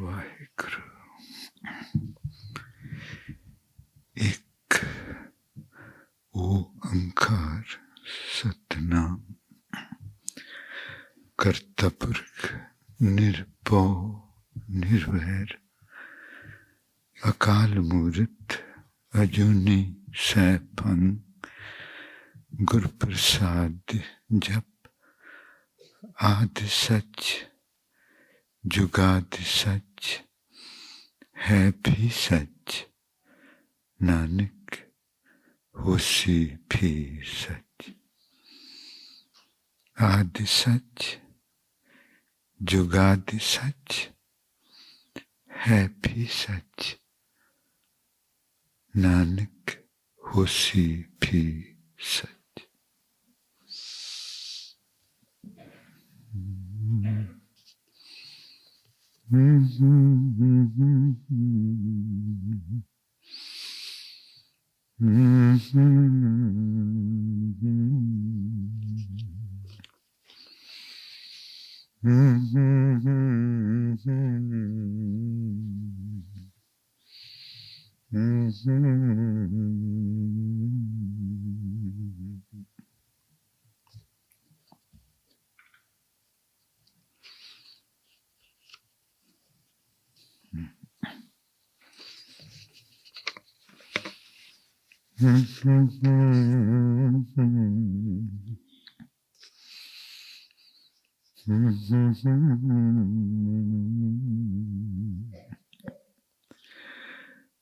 वाहिगुरु। एक ओंकार सतनाम करता पुरख निर्भव निर्वैर अकाल मूरत अजूनी सैभं गुर प्रसाद जप आदि सच जुगादि सच है भी सच नानक होसी भी सच। आदि सच जुगादि सच है भी सच नानक होसी भी सच।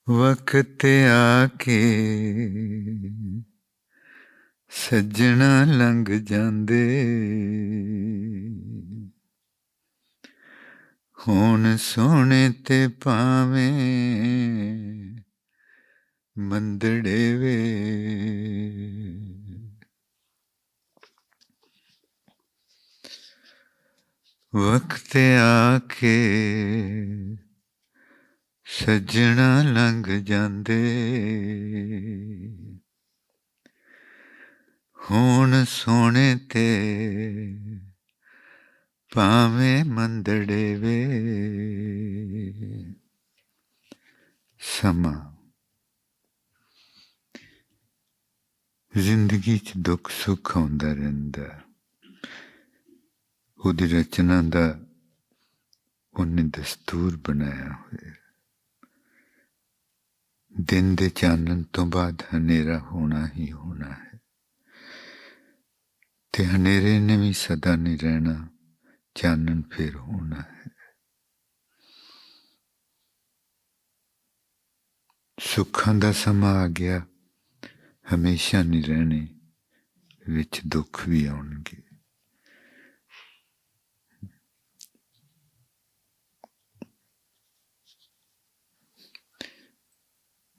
वक्त आके सज्जना लंघ जांदे हुण सोहणे ते पावें मंदड़े वे। वक्त आके सज्जना लंघ जांदे हुण सोहणे ते भावें मंदड़े वे। समा जिंदगी च दुख सुख आउंदा रहिंदा, उहदी रचना दा उन्ने दस्तूर बनाया होया। दिन दे चानन तो बाद हनेरा होना ही होना है ते हनेरे ने भी सदा नहीं रहना, चानन फिर होना है। सुखां दा समा आ गया, हमेशा नहीं रहने, विच दुख भी आउणगे।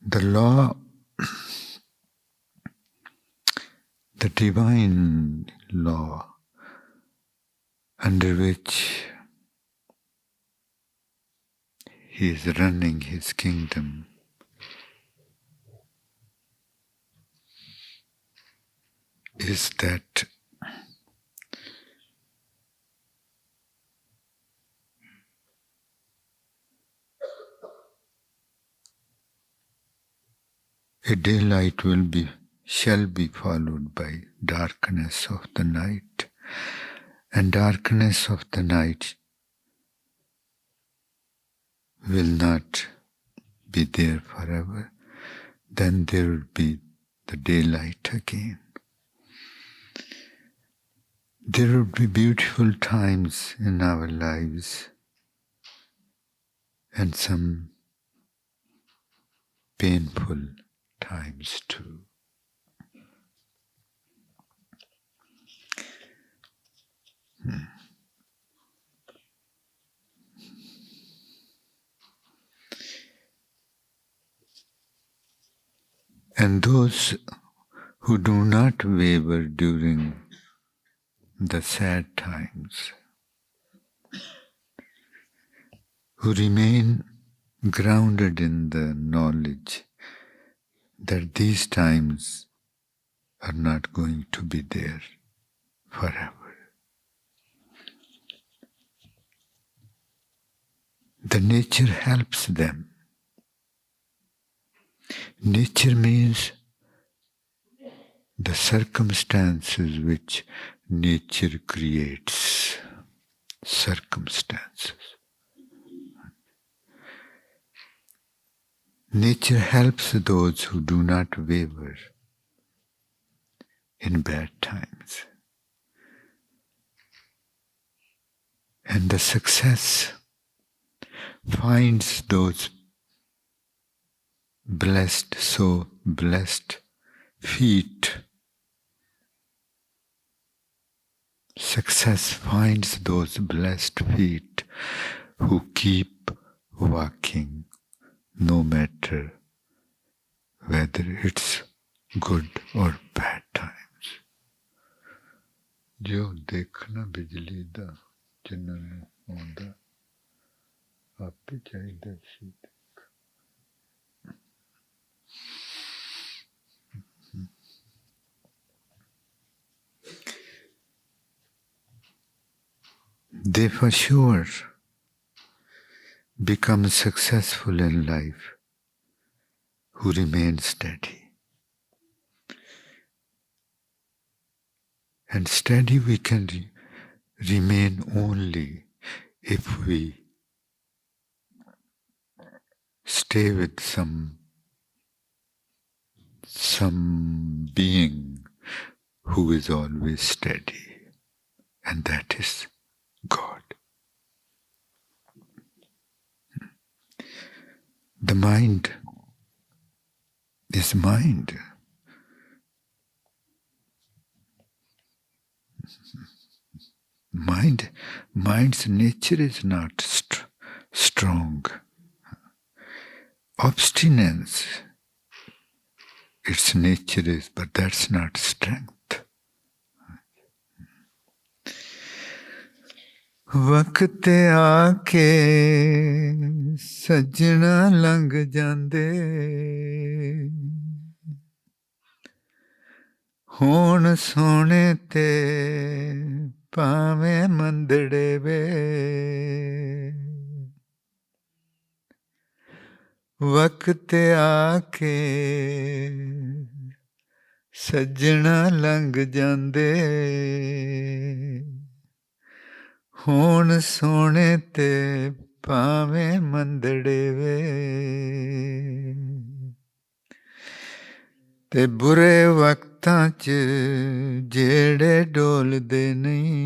The law, the divine law under which he is running his kingdom is that a daylight shall be followed by darkness of the night, and darkness of the night will not be there forever. Then there will be the daylight again. There will be beautiful times in our lives and some painful times too. And those who do not waver during the sad times, who remain grounded in the knowledge that these times are not going to be there forever. the nature helps them. Nature means the circumstances which nature creates. Circumstances. Nature helps those who do not waver in bad times. And the success finds those blessed, so blessed feet. Success finds those blessed feet who keep walking no matter whether it's good or bad times. जो देखना बिजली दा जिन्होंने होंदा आप ही चाहिए सी They for sure become successful in life who remain steady. And steady we can remain only if we stay with some being who is always steady, and that is God. The mind is mind. Mind's nature is not strong. Obstinance, its nature is, but that's not strength. वक्त आके सजना लंघ जांदे होण सोने ते भावें मंदड़े वे वक्त आके सजना लंघ जांदे होण सोने ते भावें मंदड़े वे ते बुरे वक्तां च जेड़े डोलदे नहीं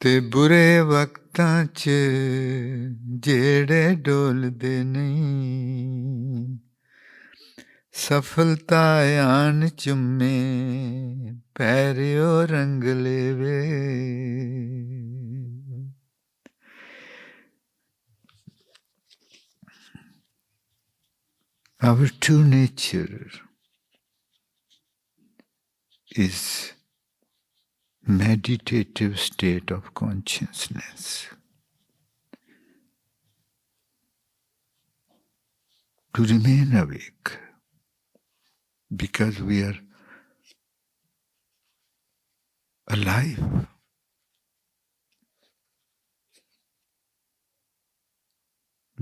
ते बुरे वक्तां च जेड़े डोलदे नहीं सफलता आन चुम्मे पैरियो रंग लेवे Our true nature is meditative state of consciousness. To remain awake, because we are alive.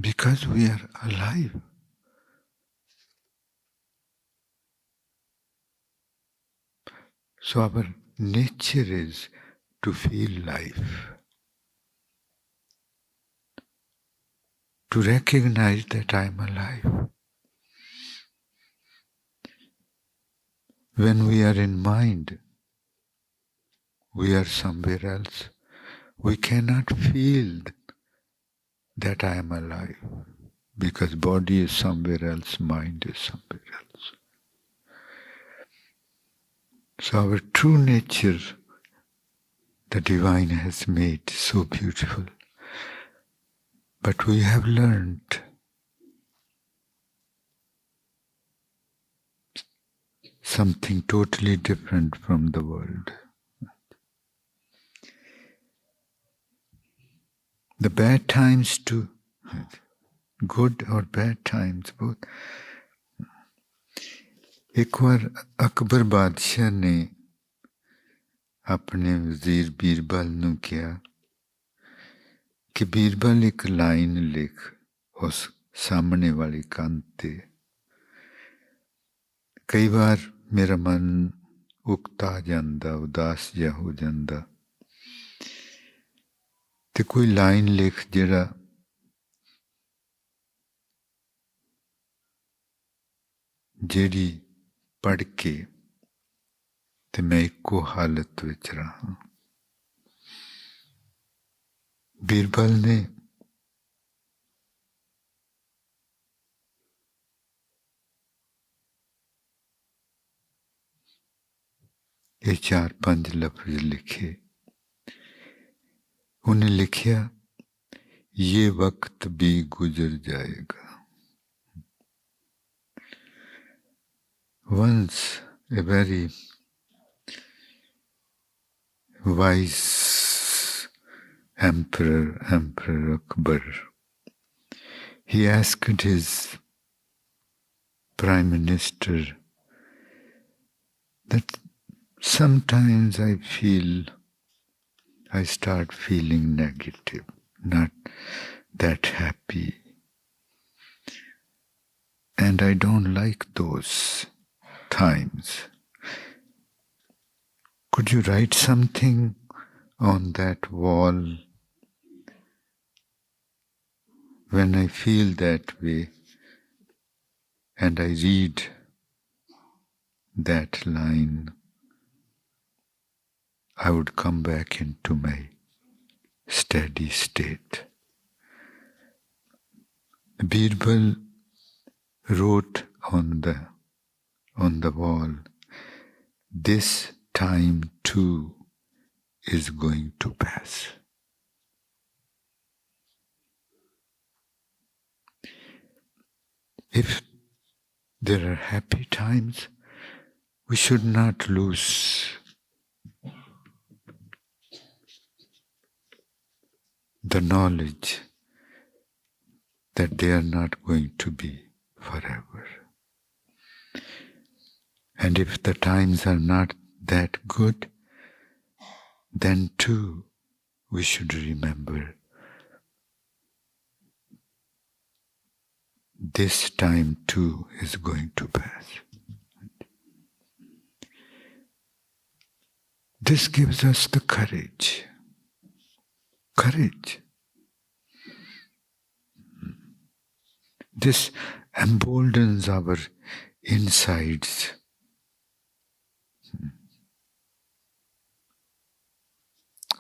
Because we are alive. So our nature is to feel life, to recognize that I am alive. When we are in mind, we are somewhere else. We cannot feel that I am alive, because body is somewhere else, mind is somewhere else. So our true nature, the divine has made so beautiful. But we have learned something totally different from the world. The bad times too, good or bad times both. एक बार अकबर बादशाह ने ਆਪਣੇ ਵਜ਼ੀਰ ਬੀਰਬਲ ਨੂੰ ਕਿਹਾ ਕਿ ਬੀਰਬਲ ਇੱਕ line ਲਿਖ ਉਸ ਸਾਹਮਣੇ ਵਾਲੀ ਕੰਧ ਤੇ। ਕਈ ਵਾਰ ਮੇਰਾ ਮਨ ਉਕਤਾ ਜਾਂਦਾ, ਉਦਾਸ ਜਿਹਾ ਹੋ ਜਾਂਦਾ, ਤੇ ਕੋਈ ਲਾਈਨ ਲਿਖ ਜਿਹੜਾ ਜਿਹੜੀ ਪੜ੍ਹ ਕੇ ਤੇ ਮੈਂ ਇੱਕੋ ਹਾਲਤ ਵਿੱਚ ਰਹਾਂ। ਬੀਰਬਲ ਨੇ ਇਹ 4-5 ਲਫ਼ਜ਼ ਲਿਖੇ। ਉਹਨੇ ਲਿਖਿਆ, ये वक्त भी गुजर जाएगा। Once a very wise Emperor Akbar, he asked his Prime Minister that sometimes I start feeling negative, not that happy, and I don't like those times. Could you write something on that wall when I feel that way and I read that line? I would come back into my steady state. Birbal wrote on the wall, this time too is going to pass. If there are happy times, we should not lose the knowledge that they are not going to be forever. And if the times are not that good, then too we should remember this time too is going to pass. This gives us the courage. This emboldens our insides.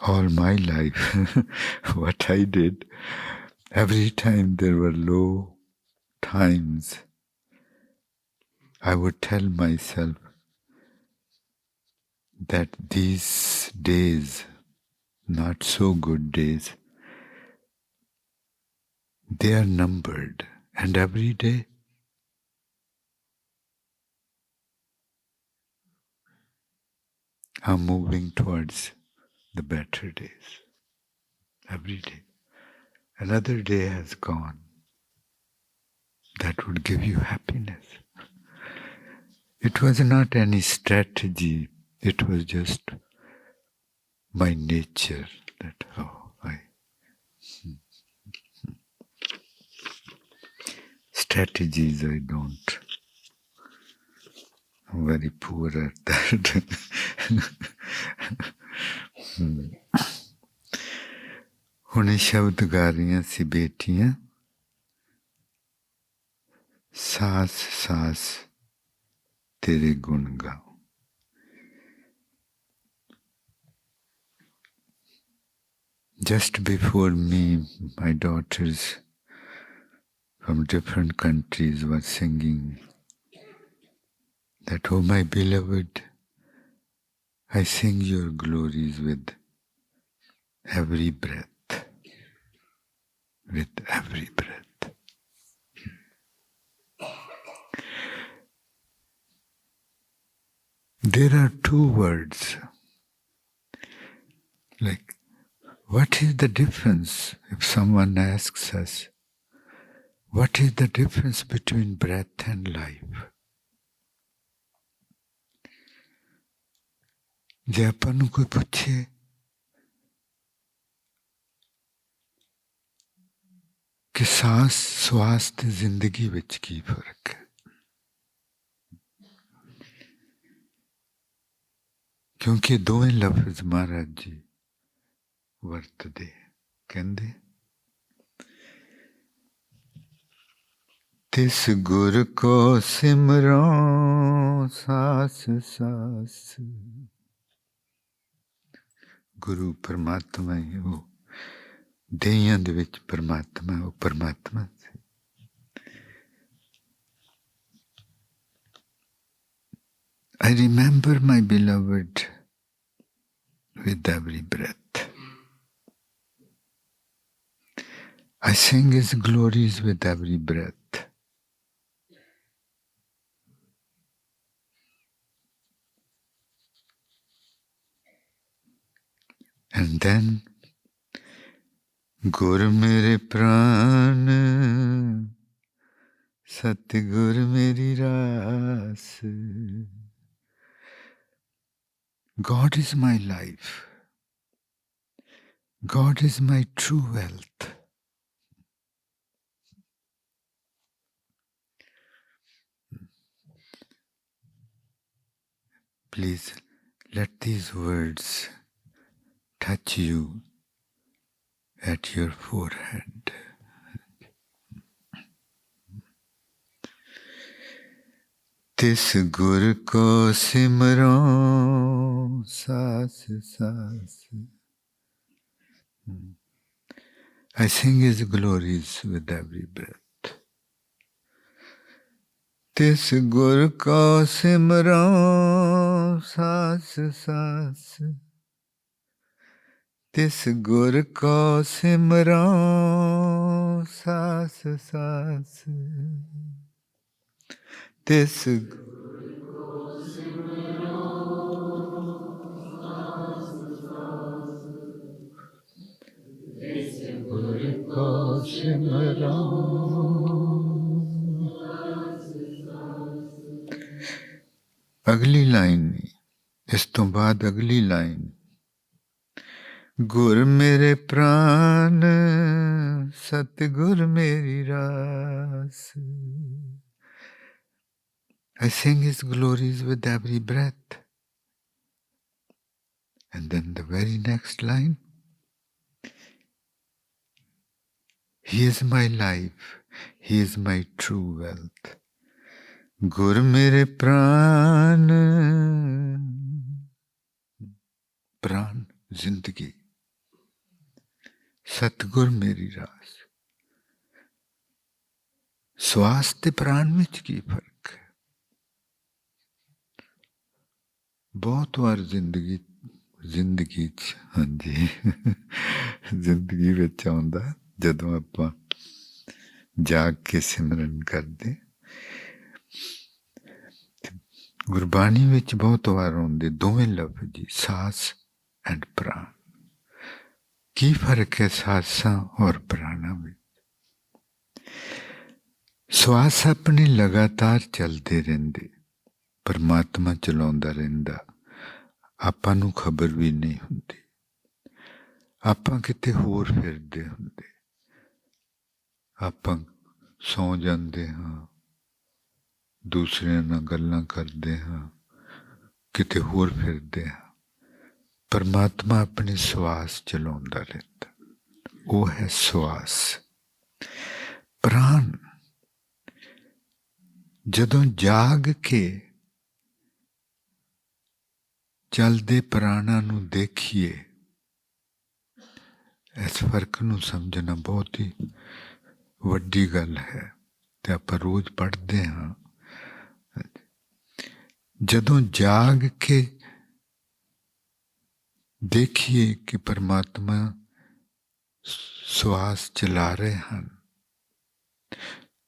All my life, what I did, every time there were low times, I would tell myself that these days, not so good days, they are numbered, and every day I'm moving towards the better days. Every day. Another day has gone. That would give you happiness. It was not any strategy. It was just my nature that strategies I don't. I'm very poor at that. ਹੁਣ ਸ਼ਬਦ ਗਾ ਰਹੀਆਂ ਸੀ ਬੇਟੀਆਂ, ਸਾਸ ਸਾਸ ਤੇਰੇ ਗੁਣ ਗਾਓ। Just before me, my daughters from different countries were singing that, oh my beloved, I sing your glories with every breath. With every breath. There are two words. Like, what is the difference if someone asks us, what is the difference between breath and life? ਜੇ ਆਪਾਂ ਨੂੰ ਕੋਈ ਪੁੱਛੇ ਕਿ ਸਾਸ ਸਵਾਸ ਤੇ ਜ਼ਿੰਦਗੀ ਵਿੱਚ ਕੀ ਫਰਕ ਹੈ, ਕਿਉਂਕਿ ਦੋਵੇਂ ਲਫ਼ਜ਼ ਮਹਾਰਾਜ ਜੀ ਵਰਤਦੇ। ਕਹਿੰਦੇ ਤਿਸ ਗੁਰ ਕੋ ਸਿਮਰੋ ਸਾਸ ਸਾਸ। ਗੁਰੂ ਪਰਮਾਤਮਾ ਹੀ, ਉਹ ਦੇਹਾਂ ਦੇ ਵਿੱਚ ਪਰਮਾਤਮਾ, ਉਹ ਪਰਮਾਤਮਾ ਸੀ। I remember my beloved with every breath. I sing his glories with every breath. And then Gur mere pran, Satgur meri ras. God is my life. God is my true wealth. Please let these words touch you at your forehead. तिस गुर को सिमरो सास सास। I sing his glories with every breath. तिस गुर को सिमरो सास सास। तिस गुर को सिमरो सास सास। तिस गुर को सिमरो सास सास। तिस गुर को सिमरो सास सास। अगली लाइन, इस तो बाद अगली लाइन, गुर मेरे प्राण सतगुर मेरी रास। I sing his glories with every breath. And then the very next line, he is my life, he is my true wealth. Gur mere pran, pran zindagi, Satgur meri raas। ਸਵਾਸ ਤੇ ਪ੍ਰਾਣ ਵਿੱਚ ਕੀ ਫਰਕ ਹੈ? ਬਹੁਤ ਵਾਰ ਜ਼ਿੰਦਗੀ 'ਚ, ਹਾਂਜੀ, ਜ਼ਿੰਦਗੀ ਵਿੱਚ ਆਉਂਦਾ ਜਦੋਂ ਆਪਾਂ ਜਾਗ ਕੇ ਸਿਮਰਨ ਕਰਦੇ। ਗੁਰਬਾਣੀ ਵਿੱਚ ਬਹੁਤ ਵਾਰ ਆਉਂਦੇ ਦੋਵੇਂ ਲਫ਼ਜ਼ ਜੀ, ਸਾਸ ਐਂਡ ਪ੍ਰਾਣ। ਕੀ ਫਰਕ ਹੈ ਸਾਸਾਂ ਔਰ ਪ੍ਰਾਣਾਂ ਵਿੱਚ? ਸਵਾਸ ਆਪਣੇ ਲਗਾਤਾਰ ਚੱਲਦੇ ਰਹਿੰਦੇ, ਪਰਮਾਤਮਾ ਚਲਾਉਂਦਾ ਰਹਿੰਦਾ, ਆਪਾਂ ਨੂੰ ਖਬਰ ਵੀ ਨਹੀਂ ਹੁੰਦੀ, ਆਪਾਂ ਕਿਤੇ ਹੋਰ ਫਿਰਦੇ ਹੁੰਦੇ, ਆਪਾਂ ਸੌਂ ਜਾਂਦੇ ਹਾਂ, ਦੂਸਰਿਆਂ ਨਾਲ ਗੱਲਾਂ ਕਰਦੇ ਹਾਂ, ਕਿਤੇ ਹੋਰ ਫਿਰਦੇ ਹਾਂ। ਪਰਮਾਤਮਾ ਆਪਣੇ ਸਵਾਸ ਚਲਾਉਂਦਾ ਰਹਿੰਦਾ, ਉਹ ਹੈ ਸਵਾਸ। ਪ੍ਰਾਣ, ਜਦੋਂ ਜਾਗ ਕੇ ਚੱਲਦੇ ਪ੍ਰਾਣਾਂ ਨੂੰ ਦੇਖੀਏ, ਇਸ ਫਰਕ ਨੂੰ ਸਮਝਣਾ ਬਹੁਤ ਹੀ ਵੱਡੀ ਗੱਲ ਹੈ ਤੇ ਆਪਾਂ ਰੋਜ਼ ਪੜ੍ਹਦੇ ਹਾਂ। ਜਦੋਂ ਜਾਗ ਕੇ ਦੇਖੀਏ ਕਿ ਪਰਮਾਤਮਾ ਸਵਾਸ ਚਲਾ ਰਹੇ ਹਨ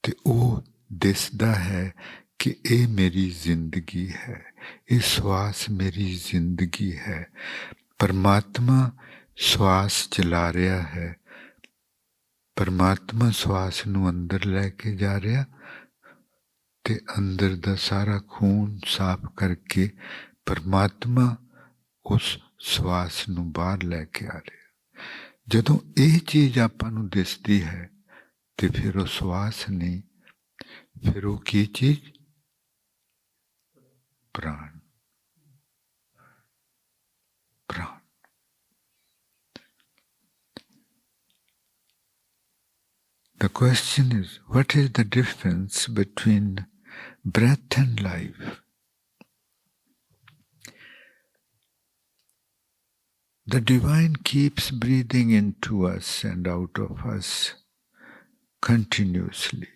ਤੇ ਉਹ ਦਿਸਦਾ ਹੈ ਕਿ ਇਹ ਮੇਰੀ ਜ਼ਿੰਦਗੀ ਹੈ, ਇਹ ਸਵਾਸ ਮੇਰੀ ਜ਼ਿੰਦਗੀ ਹੈ। ਪਰਮਾਤਮਾ ਸਵਾਸ ਚਲਾ ਰਿਹਾ ਹੈ, ਪਰਮਾਤਮਾ ਸਵਾਸ ਨੂੰ ਅੰਦਰ ਲੈ ਕੇ ਜਾ ਰਿਹਾ ਤੇ ਅੰਦਰ ਦਾ ਸਾਰਾ ਖੂਨ ਸਾਫ਼ ਕਰਕੇ ਪਰਮਾਤਮਾ ਉਸ ਸਵਾਸ ਨੂੰ ਬਾਹਰ ਲੈ ਕੇ ਆ ਰਿਹਾ। ਜਦੋਂ ਇਹ ਚੀਜ਼ ਆਪਾਂ ਨੂੰ ਦਿਸਦੀ ਹੈ ਤੇ ਫਿਰ ਉਹ ਸਵਾਸ ਨਹੀਂ, ਫਿਰ ਉਹ ਕੀ ਚੀਜ਼? ਪ੍ਰਾਣ। ਪ੍ਰਾਣ। The question is, what is the difference between breath and life? The divine keeps breathing into us and out of us continuously,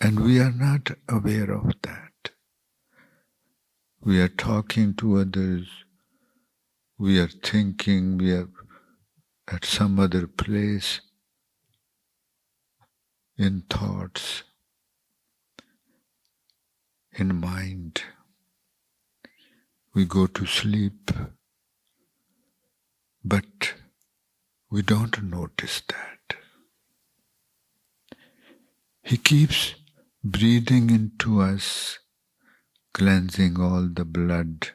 and we are not aware of that. We are talking to others, we are thinking, we are at some other place in thoughts, in mind. We go to sleep, but we don't notice that. He keeps breathing into us, cleansing all the blood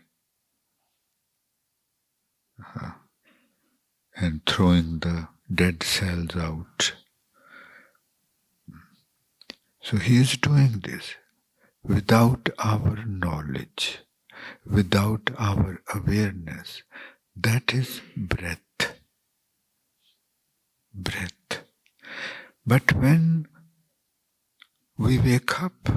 and throwing the dead cells out. So he is doing this without our knowledge, without our awareness. That is breath. Breath. But when we wake up,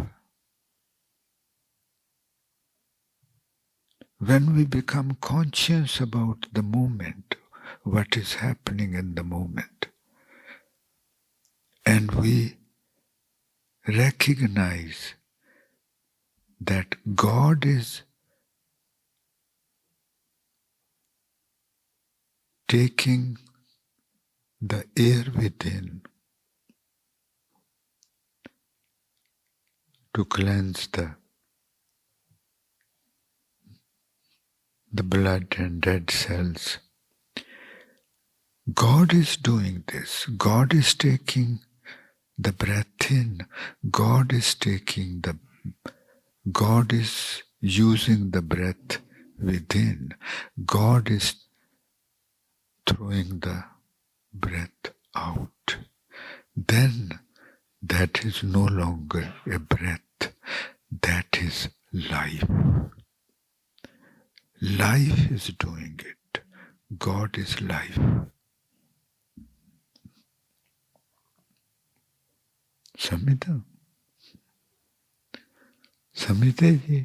when we become conscious about the moment, what is happening in the moment, and we recognize that God is taking the air within to cleanse the blood and dead cells. God is doing this. God is taking the breath in. God is using the breath within. God is throwing the breath out. Then that is no longer a breath. That is life. Life is doing it. God is life. समझते जी?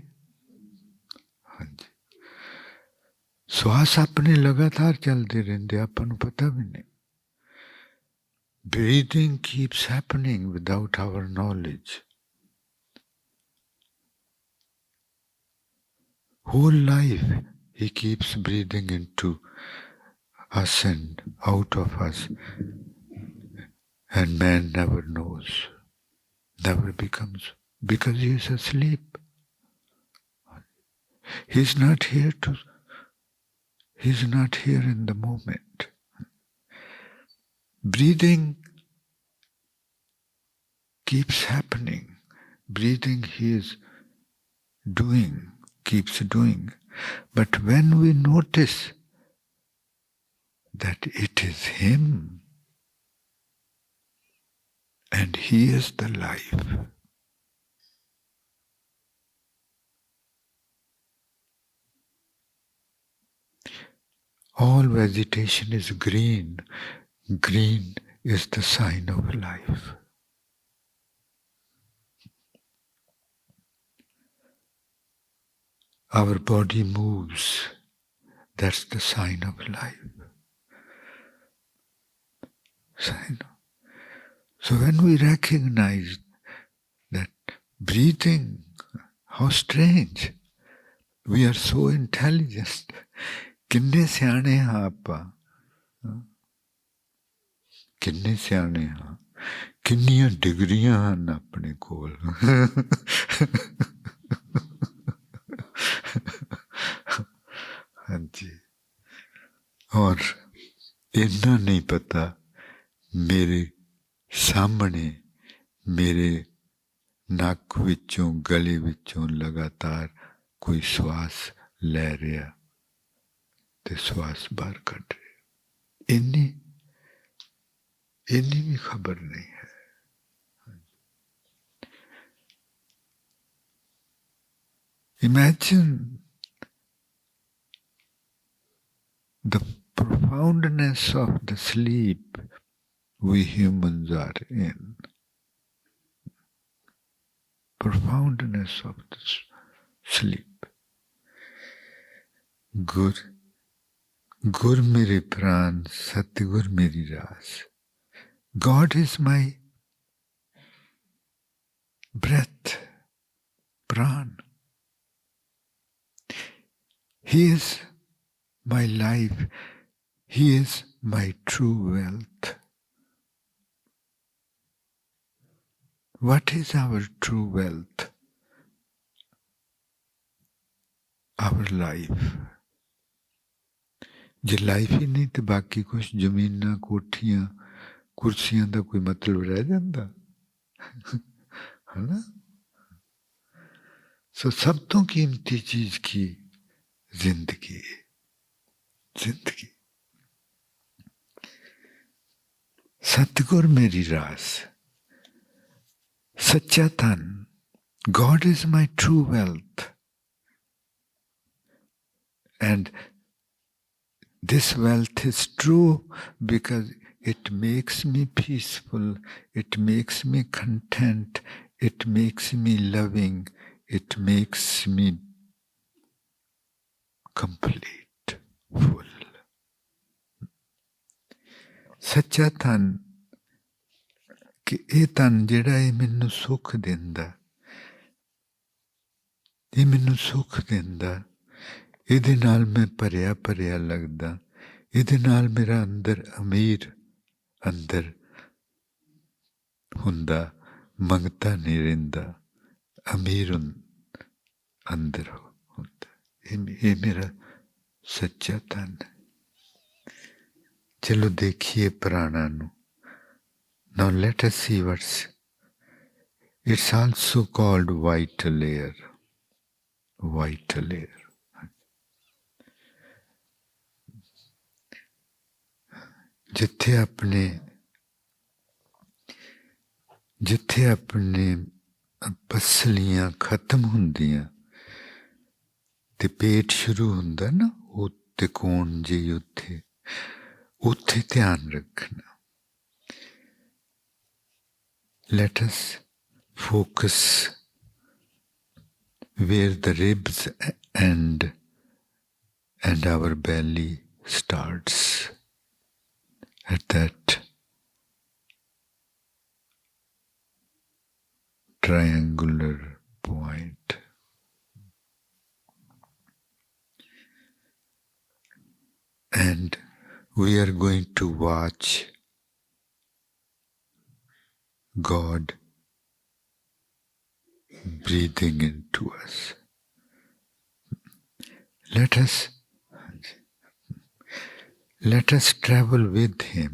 हाँ जी। श्वास अपने लगातार चलते रहते, अपन पता भी नहीं. Breathing keeps happening without our knowledge. Whole life he keeps breathing into us and out of us, and man never knows, never becomes, because he is asleep. He's not here in the moment. Breathing keeps happening. Breathing he is doing, keeps doing. But when we notice that it is him and he is the life, all vegetation is green. Green is the sign of life. Our body moves. That's the sign of life. Sign. So when we recognize that breathing, how strange. We are so intelligent. किन्ने सियाने हाँ आपा, किन्ने सियाने हाँ, किन्नियां डिग्रियां हन अपने कोल. हाँ जी. और इतना नहीं पता मेरे सामने मेरे नक विचों गले विचों लगातार कोई श्वास ले रहा ते श्वास बाहर कट रहे, इन्नी भी खबर नहीं है। Imagine the profoundness of the sleep we humans are in. Profoundness of the sleep. Gur mere pran, Satgur meri ras. God is my breath, pran. He is my life. He is my true wealth. What is our true wealth? Our life. जे life ही नहीं तो बाकी कुछ जमीना कोठियां कुर्सियां का कोई मतलब रह जाता है ना। सो सब तो कीमती चीज की जिंदगी, जिंदगी। सतगुर मेरी रास, सच्चा धन। God is my true wealth, and this wealth is true because it makes me peaceful, it makes me content, it makes me loving, it makes me complete, full. सच्चा धन कि ये धन जिहड़ा ये मैनू सुख दिंदा, ये मैनू सुख दिंदा, इहदे नाल मैं भरिया भरिया लगदा, इहदे नाल मेरा अंदर अमीर अंदर हुंदा, मंगता नहीं रहिंदा, अमीर अंदर हुंदा। ये मेरा सच्चा धन है। चलो देखिए पुराणा नू। Now let us see what's. It's also called vital air. Vital air. जिथे अपने पसलियां खत्म होंदियां ते पेट शुरू हुंदा ना, उत्ते कौन जी उत्थे ध्यान रखना। Let us focus where the ribs end and our belly starts, at that triangular point. And we are going to watch God breathing into us. Let us travel with Him.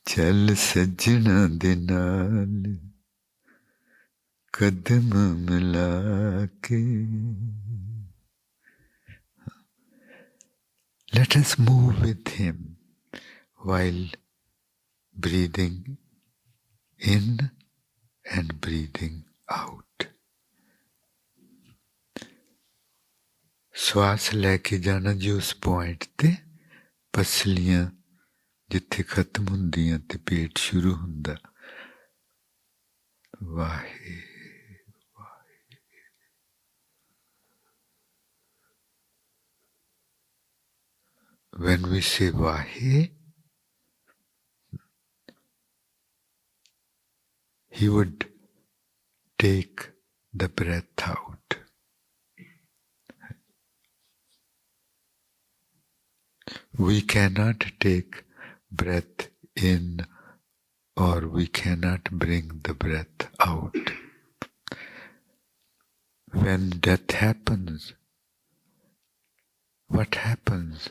चल सजना दे नाल कदम मिला के. Let us move with Him while breathing in and breathing out. श्वास लेके जाना जी उस point ते पसलियां जिथे खत्म होंदियां ते पेट शुरू हुंदा. वाहे वाहे. When we say Vahe, He would take the breath out. We cannot take breath in or we cannot bring the breath out. When death happens, what happens?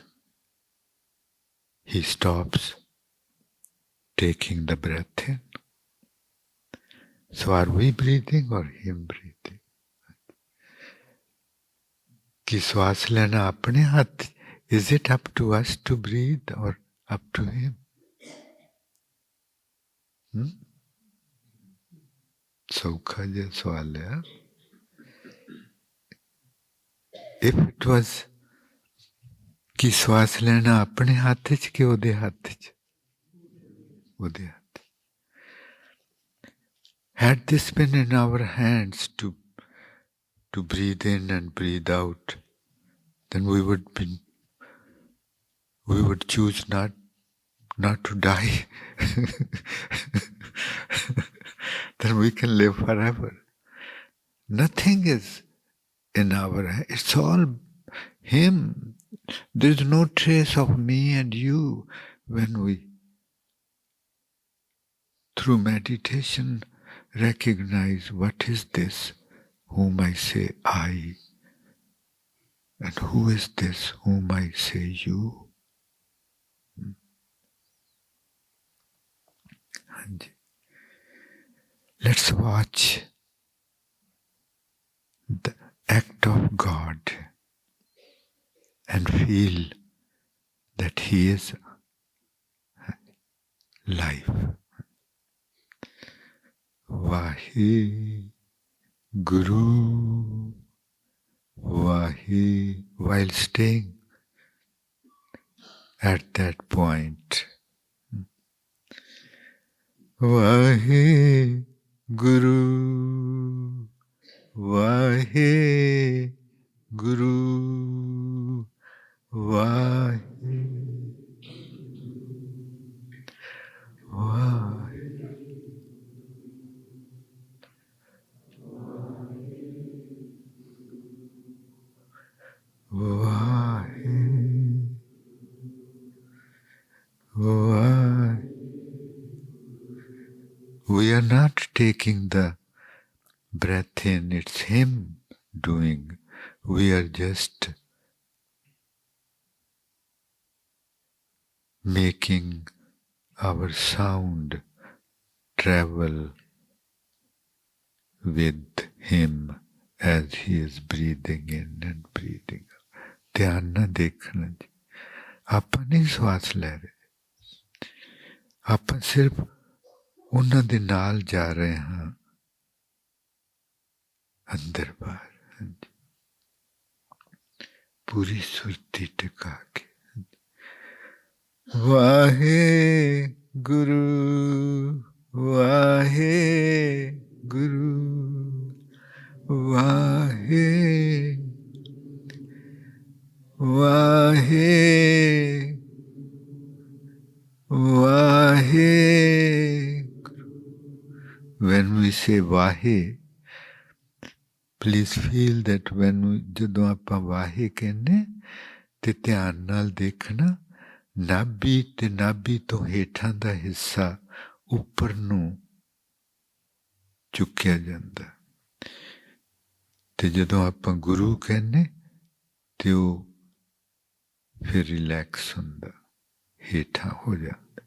He stops taking the breath in. So are we breathing or Him breathing? कि श्वास लेना अपने हाथ. Is it up to us to breathe or up to him? सौखा जिहा सवाल है. If it was कि श्वास लेना अपने हाथ च कि ओदे हाथ च? ओदे हाथ. Had this been in our hands to breathe in and breathe out, then we would choose not to die. Then we can live forever. Nothing is in our hands. It's all him. There's no trace of me and you when we, through meditation, recognize what is this whom I say I, and who is this whom I say you. Let's watch the act of God and feel that He is life. Vahe Guru, Vahe, while staying at that point. Vahe Guru, Vahe Guru, Vahe, Vahe. Vahe, Vahe. We are not taking the breath in, it's Him doing. We are just making our sound travel with Him as He is breathing in and breathing out. ਧਿਆਨ ਨਾਲ ਦੇਖਣਾ ਜੀ. ਆਪਾਂ ਨਹੀਂ ਸਵਾਸ ਲੈ ਰਹੇ, ਆਪਾਂ ਸਿਰਫ ਉਹਨਾਂ ਦੇ ਨਾਲ ਜਾ ਰਹੇ ਹਾਂ ਅੰਦਰ ਬਾਹਰ. ਪੂਰੀ ਸੁਰਤੀ ਟਿਕਾ ਕੇ. ਵਾਹੇ ਗੁਰੂ, ਵਾਹੇ ਗੁਰੂ, ਵਾਹੇ, ਵਾਹੇ, ਵਾਹੇ. When we say Vahe, please feel that ਜਦੋਂ ਆਪਾਂ ਵਾਹੇ ਕਹਿੰਦੇ ਤੇ ਧਿਆਨ ਨਾਲ ਦੇਖਣਾ ਨਾਭੀ ਤੇ ਨਾਭੀ ਤੋਂ ਹੇਠਾਂ ਦਾ ਹਿੱਸਾ ਉੱਪਰ ਨੂੰ ਚੁੱਕਿਆ ਜਾਂਦਾ, ਤੇ ਜਦੋਂ ਆਪਾਂ ਗੁਰੂ ਕਹਿੰਦੇ ਤੇ ਉਹ ਫਿਰ ਰਿਲੈਕਸ ਹੁੰਦਾ, ਹੇਠਾਂ ਹੋ ਜਾਂਦਾ.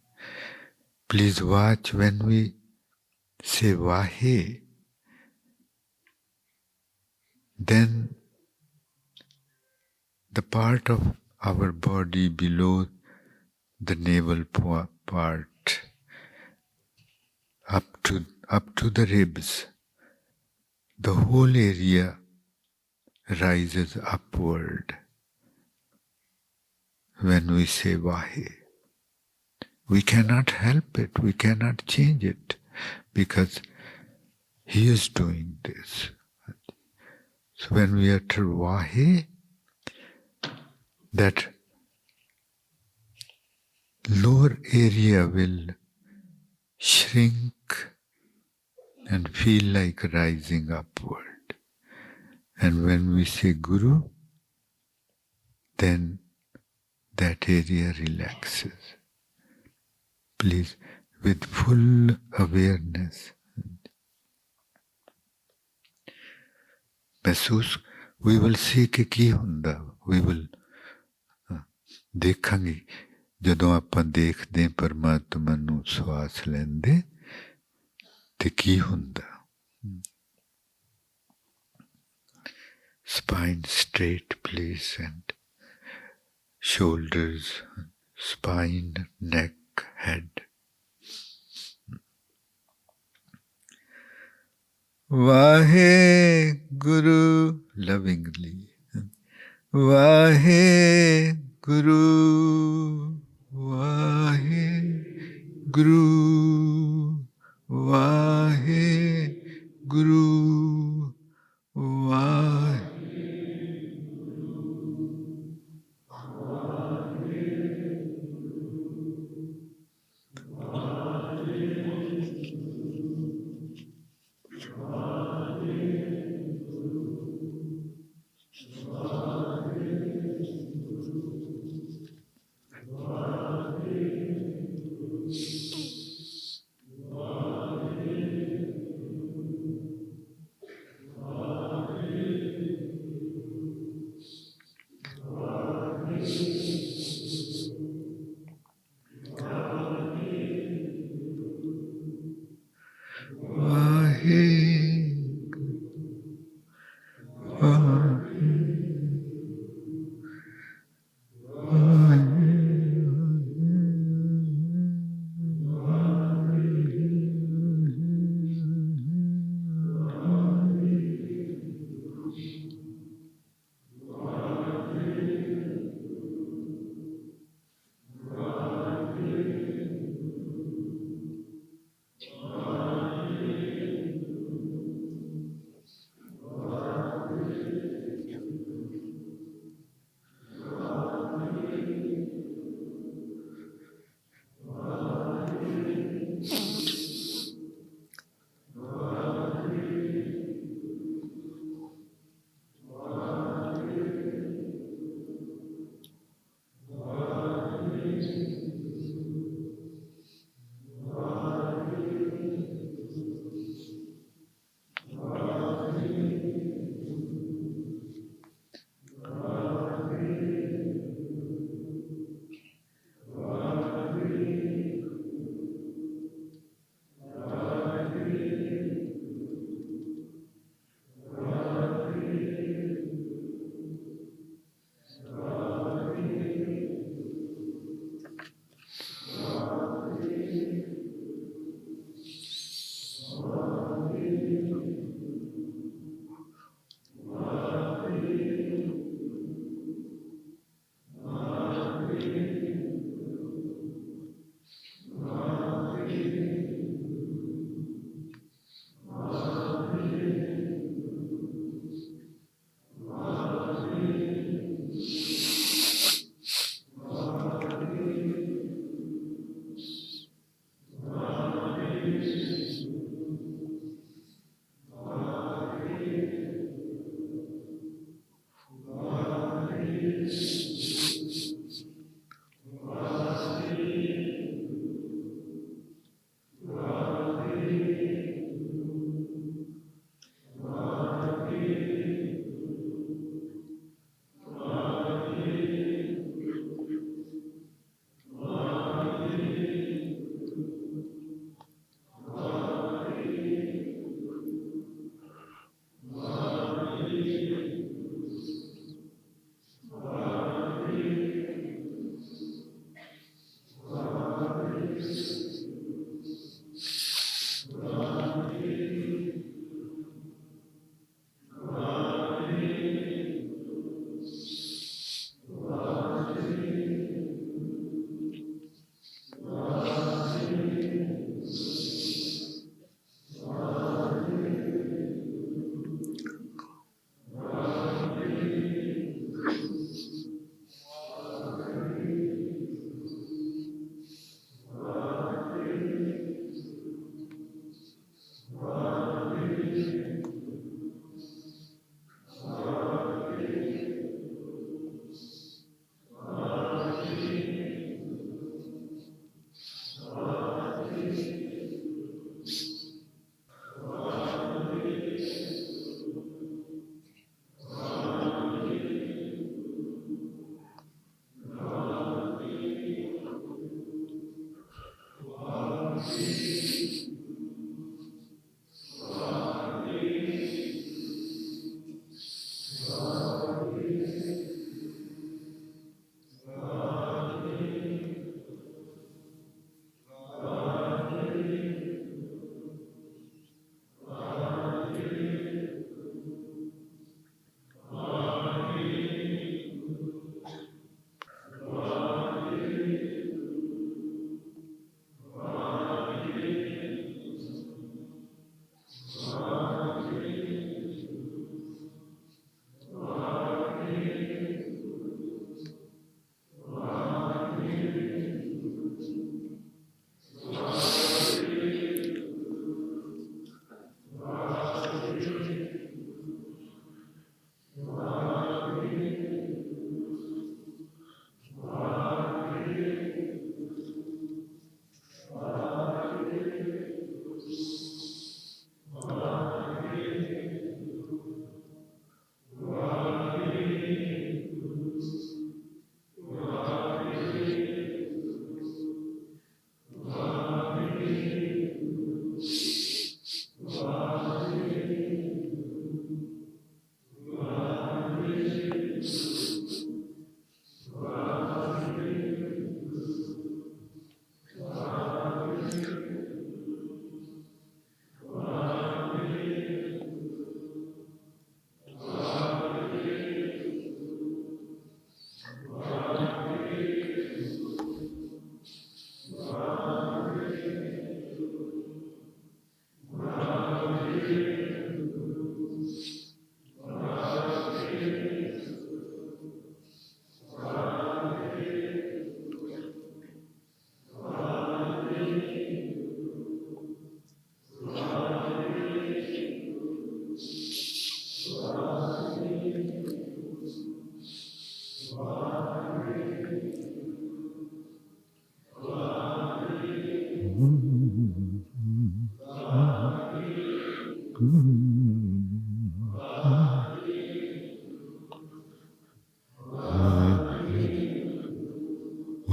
Please watch when we say Vahe, then the part of our body below the navel part up to the ribs, the whole area rises upward when we say Vahe. We cannot help it, we cannot change it, because He is doing this. So when we utter Vahe, that lower area will shrink and feel like rising upward. And when we say Guru, then that area relaxes. Please, with full awareness. महसूस, we will see कि ਕੀ ਹੁੰਦਾ. We will ਦੇਖਾਂਗੇ ਜਦੋਂ ਆਪਾਂ ਦੇਖਦੇ ਪਰਮਾਤਮਾ ਨੂੰ ਸਵਾਸ ਲੈਂਦੇ ਤੇ ਕੀ ਹੁੰਦਾ. Spine straight, please, and shoulders, spine, neck, head. Vahe Guru, lovingly. Vahe Guru, Vahe Guru, Vahe Guru, Vahe.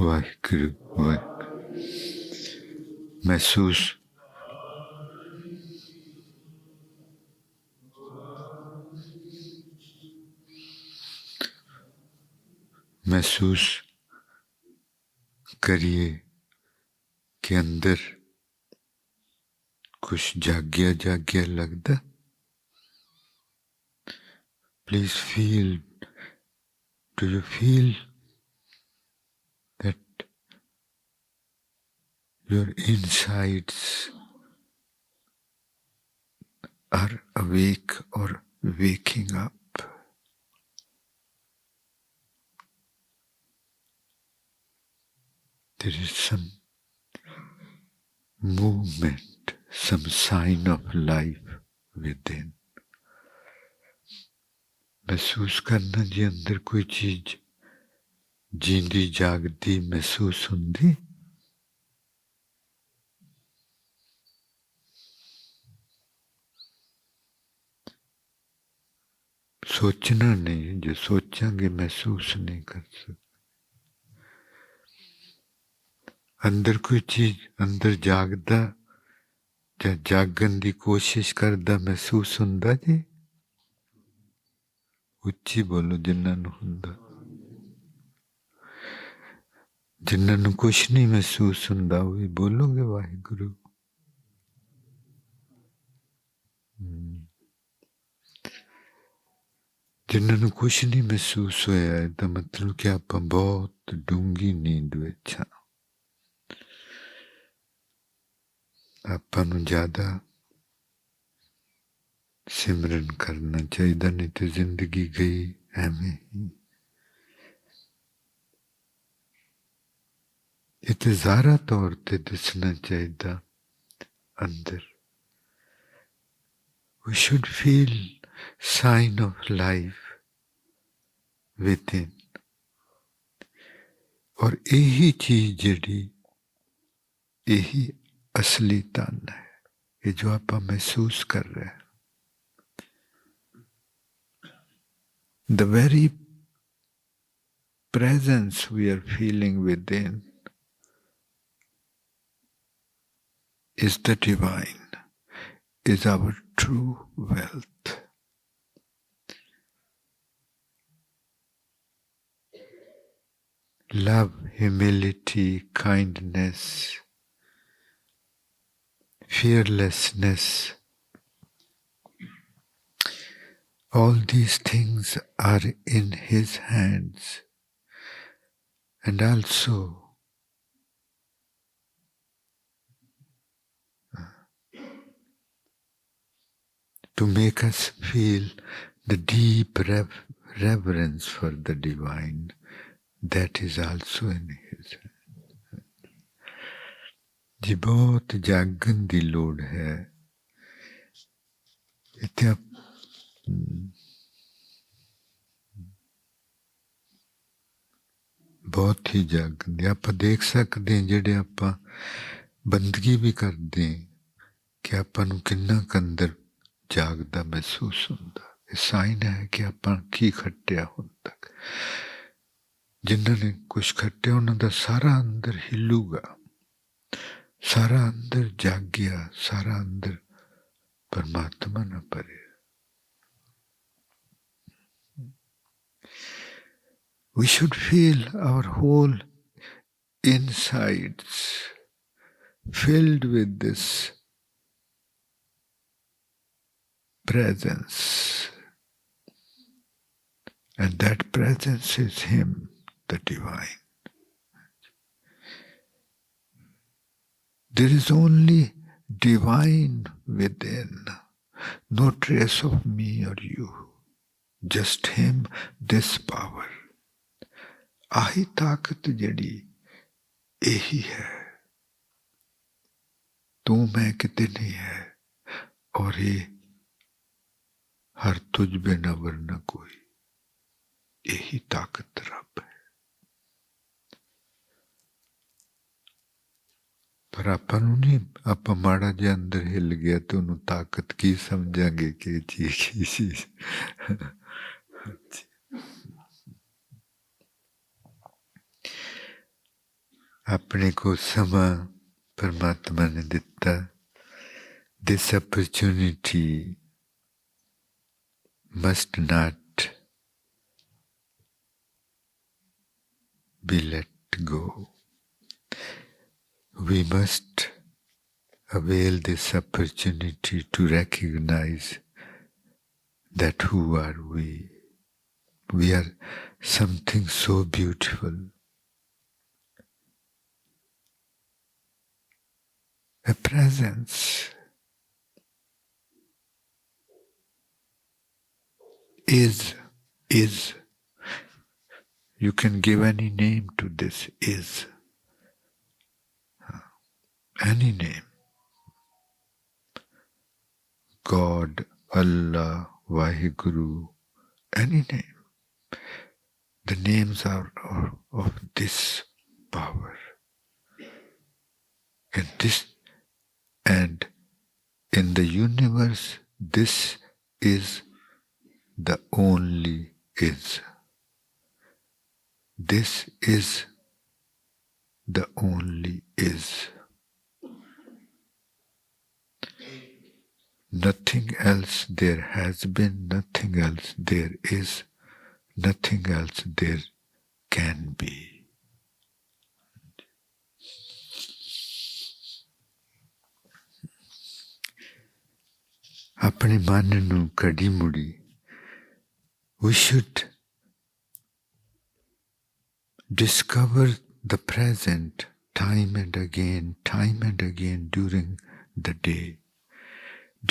Waheguru Waheguru. महसूस महसूस करिए कि अंदर कुछ जाग्या जाग्या लगता। Please feel, do you feel that your insides are awake or waking up? There is some movement, some sign of life within. महसूस करना जी अंदर कोई चीज जींदी जागती महसूस होंदी। सोचना नहीं, जो सोचांगे महसूस नहीं कर सकते। अंदर कोई चीज अंदर जागदा या जागन की कोशिश करदा महसूस हुंदा जी। उच्ची बोलो जिन्हां नूं हुंदा। जिन्हां नूं कुछ नहीं महसूस हुंदा वो भी बोलोगे वाहिगुरु। जिन्हां नूं कुछ नहीं महसूस होया है तो मतलब कि आपां बहुत डूंगी नींद विच हां। आपां नूं ज्यादा सिमरन करना चाहिए, नहीं तो जिंदगी गई एवें ही। ये तो ज़ाहरा तौर ते दिसना चाहिए अंदर। We should feel sign of life within। और यही चीज जड़ी यही असली तन है, ये जो आप महसूस कर रहे हैं। The very presence we are feeling within is the divine, is our true wealth. Love, humility, kindness, fearlessness, all these things are in His hands. And also to make us feel the deep reverence for the divine, that is also in His hand. जी बहुत जागन दी लोड़ है। इत्थे बहुत ही जागन दी। आप देख सकते हैं जेडे आप बंदगी भी करते हैं कि आपां नूं किन्ना अंदर जागदा महसूस होंदा। ये साइन है कि आपां की खट्टिया हुण तक। जिन्हां ने कुछ खट्टिया उन्हां दा सारा अंदर हिलूगा, सारा अंदर जागिया, सारा अंदर परमात्मा न परे। We should feel our whole insides filled with this presence. And that presence is Him, the divine. There is only divine within, no trace of me or you, just Him, this power. आही ताकत जड़ी यही है, तू मैं किते नहीं है, और ये हर तुझ बिना वरना कोई, यही ताकत रब है। पर ਆਪਾਂ ਨੂੰ ਨਹੀਂ, ਆਪਾਂ ਮਾੜਾ ਜਿਹਾ ਅੰਦਰ ਹਿੱਲ ਗਿਆ ਤੇ ਉਹਨੂੰ ਤਾਕਤ ਕੀ ਸਮਝਾਂਗੇ ਕਿ ਚੀਜ਼ ਆਪਣੇ ਕੋ ਸਮਾਂ ਪਰਮਾਤਮਾ ਨੇ ਦਿੱਤਾ. This opportunity must not be let go. We must avail this opportunity to recognize that who are we? We are something so beautiful. A presence. Is. You can give any name to this is. Any name. God, Allah, Vaheguru, any name. The names are of this power. And in the universe, this is the only is. This is the only is. Nothing else there has been, nothing else there is, nothing else there can be. ਆਪਣੇ ਮਨ ਨੂੰ ਕੜੀ ਮੁੜੀ. We should discover the present time and again during the day.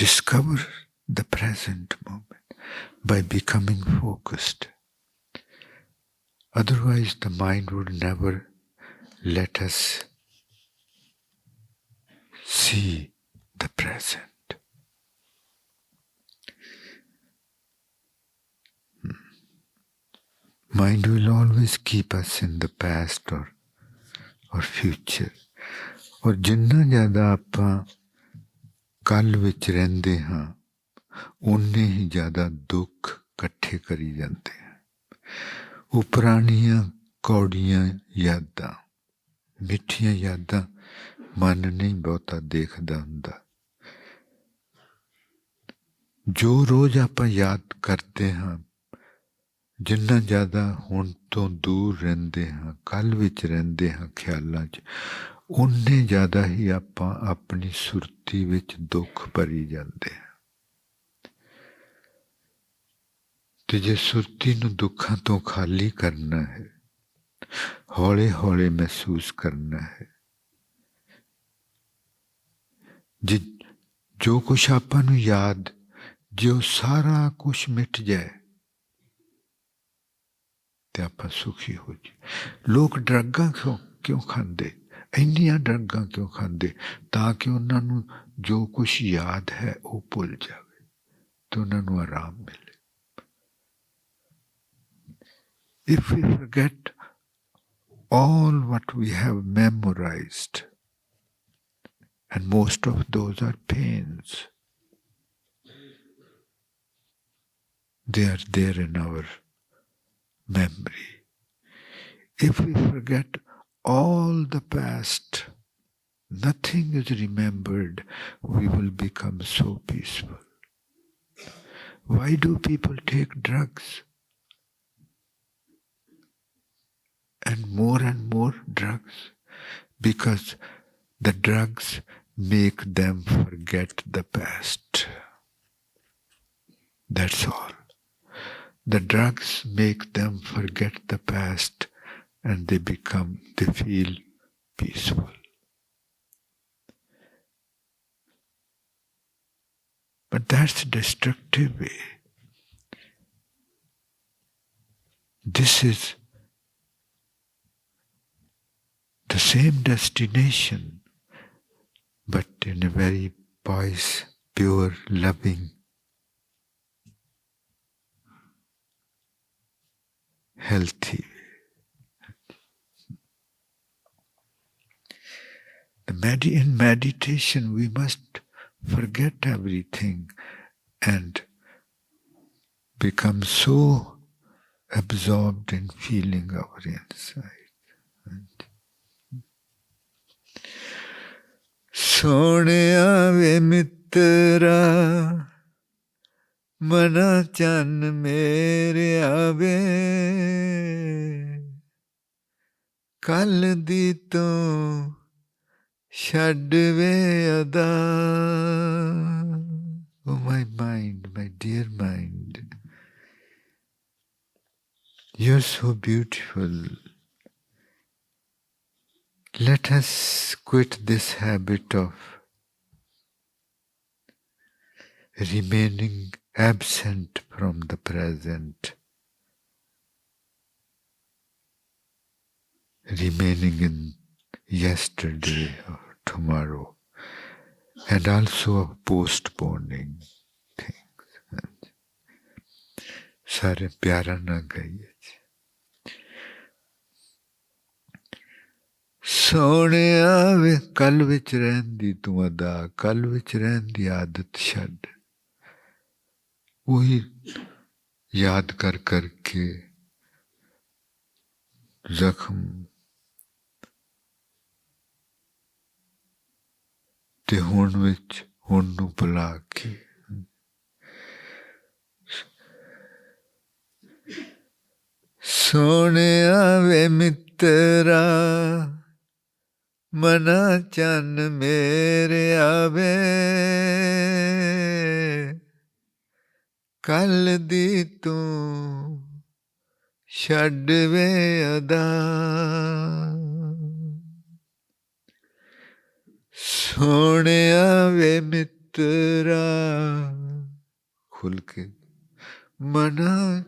Discover the present moment by becoming focused. Otherwise, the mind would never let us see the present. Mind will always keep us in the past or future. और जिन्ना ज़्यादा ਆਪਾਂ ਕੱਲ ਵਿੱਚ ਰਹਿੰਦੇ ਹਾਂ, ਉਨੇ ਹੀ ਜ਼ਿਆਦਾ ਦੁੱਖ ਇਕੱਠੇ ਕਰੀ ਜਾਂਦੇ ਹਾਂ. ਉਹ ਪੁਰਾਣੀਆਂ ਕੌੜੀਆਂ ਯਾਦਾਂ, ਮਿੱਠੀਆਂ ਯਾਦਾਂ ਮਨ ਨਹੀਂ ਬਹੁਤਾ ਦੇਖਦਾ ਹੁੰਦਾ. ਜੋ ਰੋਜ਼ ਆਪਾਂ ਯਾਦ ਕਰਦੇ ਹਾਂ, ਜਿੰਨਾ ਜ਼ਿਆਦਾ ਹੁਣ ਤੋਂ ਦੂਰ ਰਹਿੰਦੇ ਹਾਂ, ਕੱਲ ਵਿੱਚ ਰਹਿੰਦੇ ਹਾਂ ਖਿਆਲਾਂ 'ਚ, ਉਨੇ ਜ਼ਿਆਦਾ ਹੀ ਆਪਾਂ ਆਪਣੀ ਸੁਰਤੀ ਵਿੱਚ ਦੁੱਖ ਭਰੀ ਜਾਂਦੇ ਹਾਂ. ਤੇ ਜੇ ਸੁਰਤੀ ਨੂੰ ਦੁੱਖਾਂ ਤੋਂ ਖਾਲੀ ਕਰਨਾ ਹੈ, ਹੌਲੇ ਹੌਲੇ ਮਹਿਸੂਸ ਕਰਨਾ ਹੈ, ਜੋ ਕੁਛ ਆਪਾਂ ਨੂੰ ਯਾਦ, ਜੇ ਉਹ ਸਾਰਾ ਕੁਛ ਮਿਟ ਜਾਏ ਤੇ ਆਪਾਂ ਸੁਖੀ ਹੋ ਜਾਈਏ. ਲੋਕ ਡਰੱਗਾਂ ਕਿਉਂ ਖਾਂਦੇ? ਇੰਨੀਆਂ ਡਰੱਗਾਂ ਕਿਉਂ ਖਾਂਦੇ? ਤਾਂ ਕਿ ਉਹਨਾਂ ਨੂੰ ਜੋ ਕੁਛ ਯਾਦ ਹੈ ਉਹ ਭੁੱਲ ਜਾਵੇ ਤੇ ਉਹਨਾਂ ਨੂੰ ਆਰਾਮ ਮਿਲੇ. If we forget all what we have memorized, and most of those are pains, they are there in our memory. If we forget all the past, nothing is remembered, we will become so peaceful. Why do people take drugs? And more drugs? Because the drugs make them forget the past. That's all. The drugs make them forget the past and they feel peaceful. But that's a destructive way. This is the same destination, but in a very pious, pure, loving, healthy way. In meditation, we must forget everything and become so absorbed in feeling our inside. Sohneya ve mitra, mana chan mere aave, kal di tu Shadve ada. Oh, my mind, my dear mind, you're so beautiful. Let us quit this habit of remaining absent from the present, remaining in yesterday or tomorrow, and also of postponing things. Sare pyara na gaye. Sohneya ਵੇ ਕੱਲ ਵਿੱਚ ਰਹਿਣ ਦੀ ਤੂੰ ਅਦਾ, ਕੱਲ ਵਿੱਚ ਰਹਿਣ ਦੀ ਆਦਤ ਛੱਡ। ਉਹੀ ਯਾਦ ਕਰ ਕਰਕੇ ਜ਼ਖਮ ਤੇ ਹੁਣ ਵਿੱਚ ਹੁਣ ਨੂੰ ਭੁਲਾ ਕੇ ਸੋਹਣਿਆ ਵੇ ਮਿੱਤਰਾ ਮਨਾ ਚੰਨ ਮੇਰੇ ਆਵੇ ਕੱਲ ਦੀ ਤੂੰ ਛੱਡ ਵੇ ਅਦਾ ਸੋਹਣਿਆ ਵੇ ਮਿੱਤਰਾ ਖੁੱਲ ਕੇ ਮਨਾ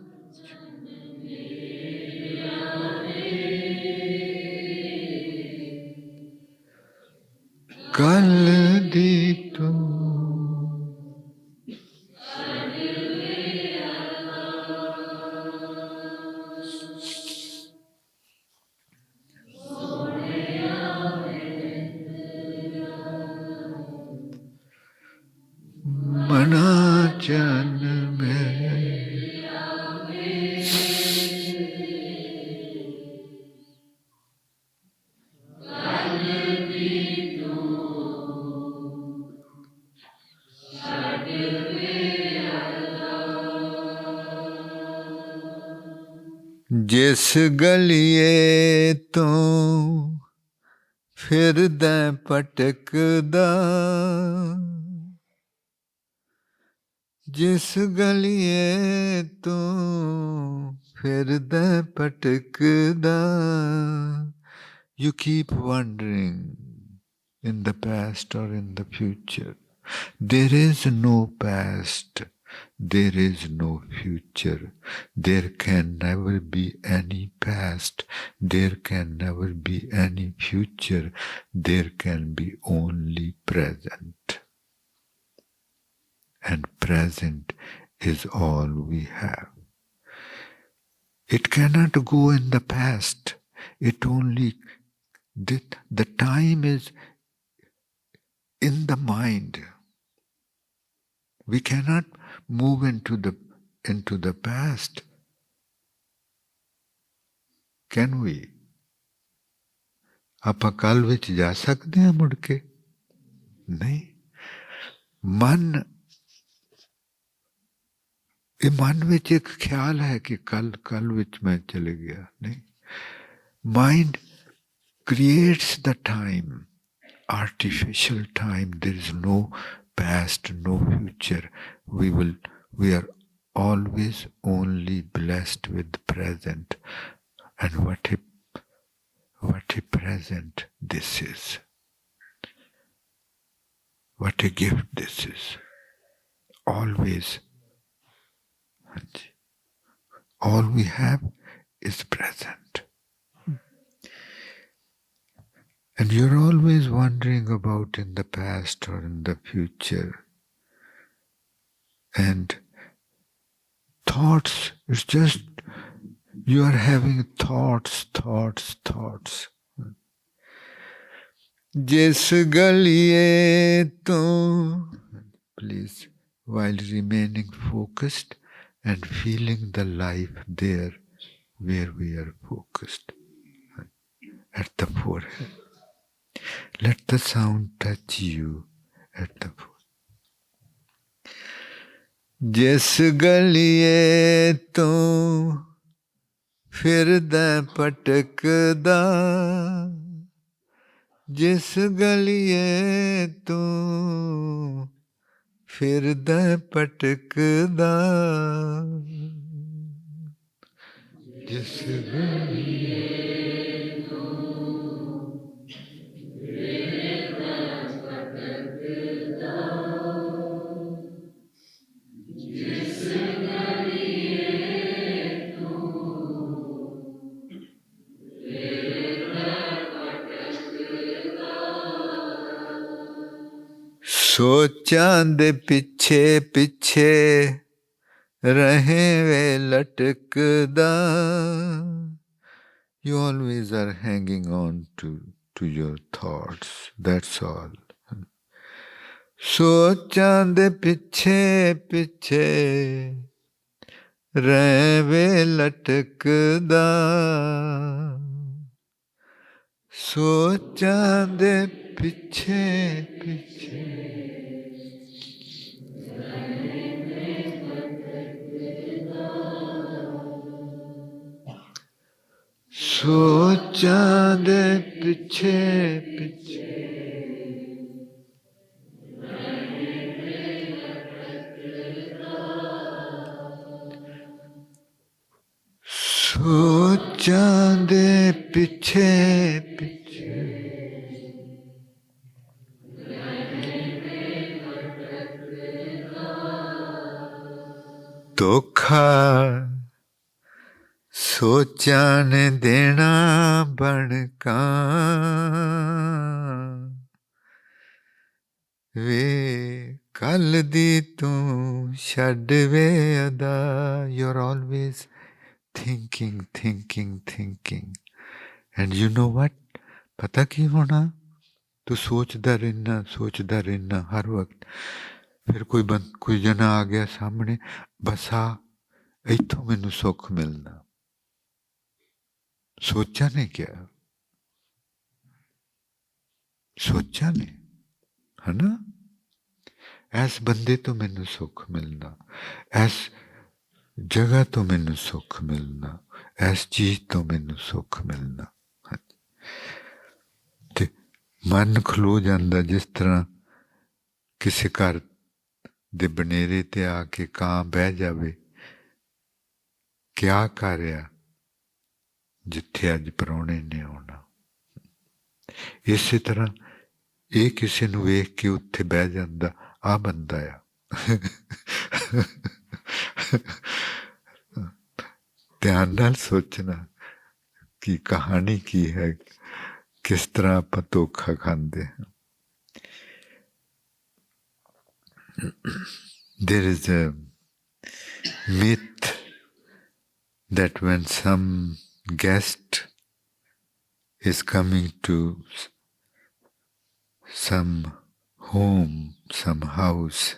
ਕੱਲ ਦੀ ਤੂੰ ਮਨਾ ਚੰਨ ਮੈਂ ਜਿਸ ਗਲੀਏ ਤੋਂ ਫਿਰਦਾ ਭਟਕਦਾ ਜਿਸ ਗਲੀਏ ਤੋਂ ਫਿਰਦਾ ਭਟਕਦਾ you keep wandering in the past or in the future. There is no past. There is no future. There can never be any past. There can never be any future. There can be only present. And present is all we have. It cannot go in the past. It only, the time is in the mind. We cannot move into the past. Can we? ਆਪਾਂ ਕੱਲ ਵਿੱਚ ਜਾ ਸਕਦੇ ਹਾਂ ਮੁੜ ਕੇ? ਨਹੀਂ। ਮਨ ਇਹ ਮਨ ਵਿੱਚ ਇੱਕ ਖਿਆਲ ਹੈ ਕਿ ਕੱਲ ਵਿੱਚ ਮੈਂ ਚਲੇ ਗਿਆ। ਨਹੀਂ। Mind creates the time, artificial time. There is no past, no future. We are always only blessed with the present. And what a present this is. What a gift this is. Always. All we have is present. And you're always wondering about in the past or in the future. And thoughts, it's just, you are having thoughts. जिस गलिए तो, please, while remaining focused and feeling the life there where we are focused, at the forehead. Let the sound touch you at the forehead. जिस गलिए तो फिरदा भटकदा, जिस गलिए तो फिरदा भटकदा, जिस गलिए तो फिरदा भटकदा, जिस गलिए तो फिरदा भटकदा, सोचां दे पिछे पिछे रहे वे लटकदा. You always are hanging on to your thoughts, that's all. सोचां दे पिछे पिछे रहे वे लटकदा, सोचां दे पिछे पिछे सोचां दे पिछे पिछे सोचां दे पिछे पिछे धोखा सोचां ने देना बनका, वे कल दी तू छड्ड वे अदा. You're always thinking, thinking, thinking. And you know what? पता की होना, तू सोचदा रहना हर वक्त. फिर कोई जना आ गया सामने, बस आ इथों मैनू सुख मिलना. सोचा ने क्या, सोचा ने, है ना? ऐस बंदे तो मैनू सुख मिलना, ऐस जगह तो मैनू सुख मिलना, ऐस चीज तो मैनू सुख मिलना. ते मन खलो जांदा जिस तरह किसी घर दे बनेरे ते आके कां बह जावे, क्या कर रहा जिथे अज परौने ने आना. इसे तरह ये किसी नू वेख के उत्थे बह जांदा, आ बंदा आ. ध्यान नाल सोचना कि कहानी की है, किस तरह आप धोखा खांदे हैं. There is a myth that when some guest is coming to some home, some house,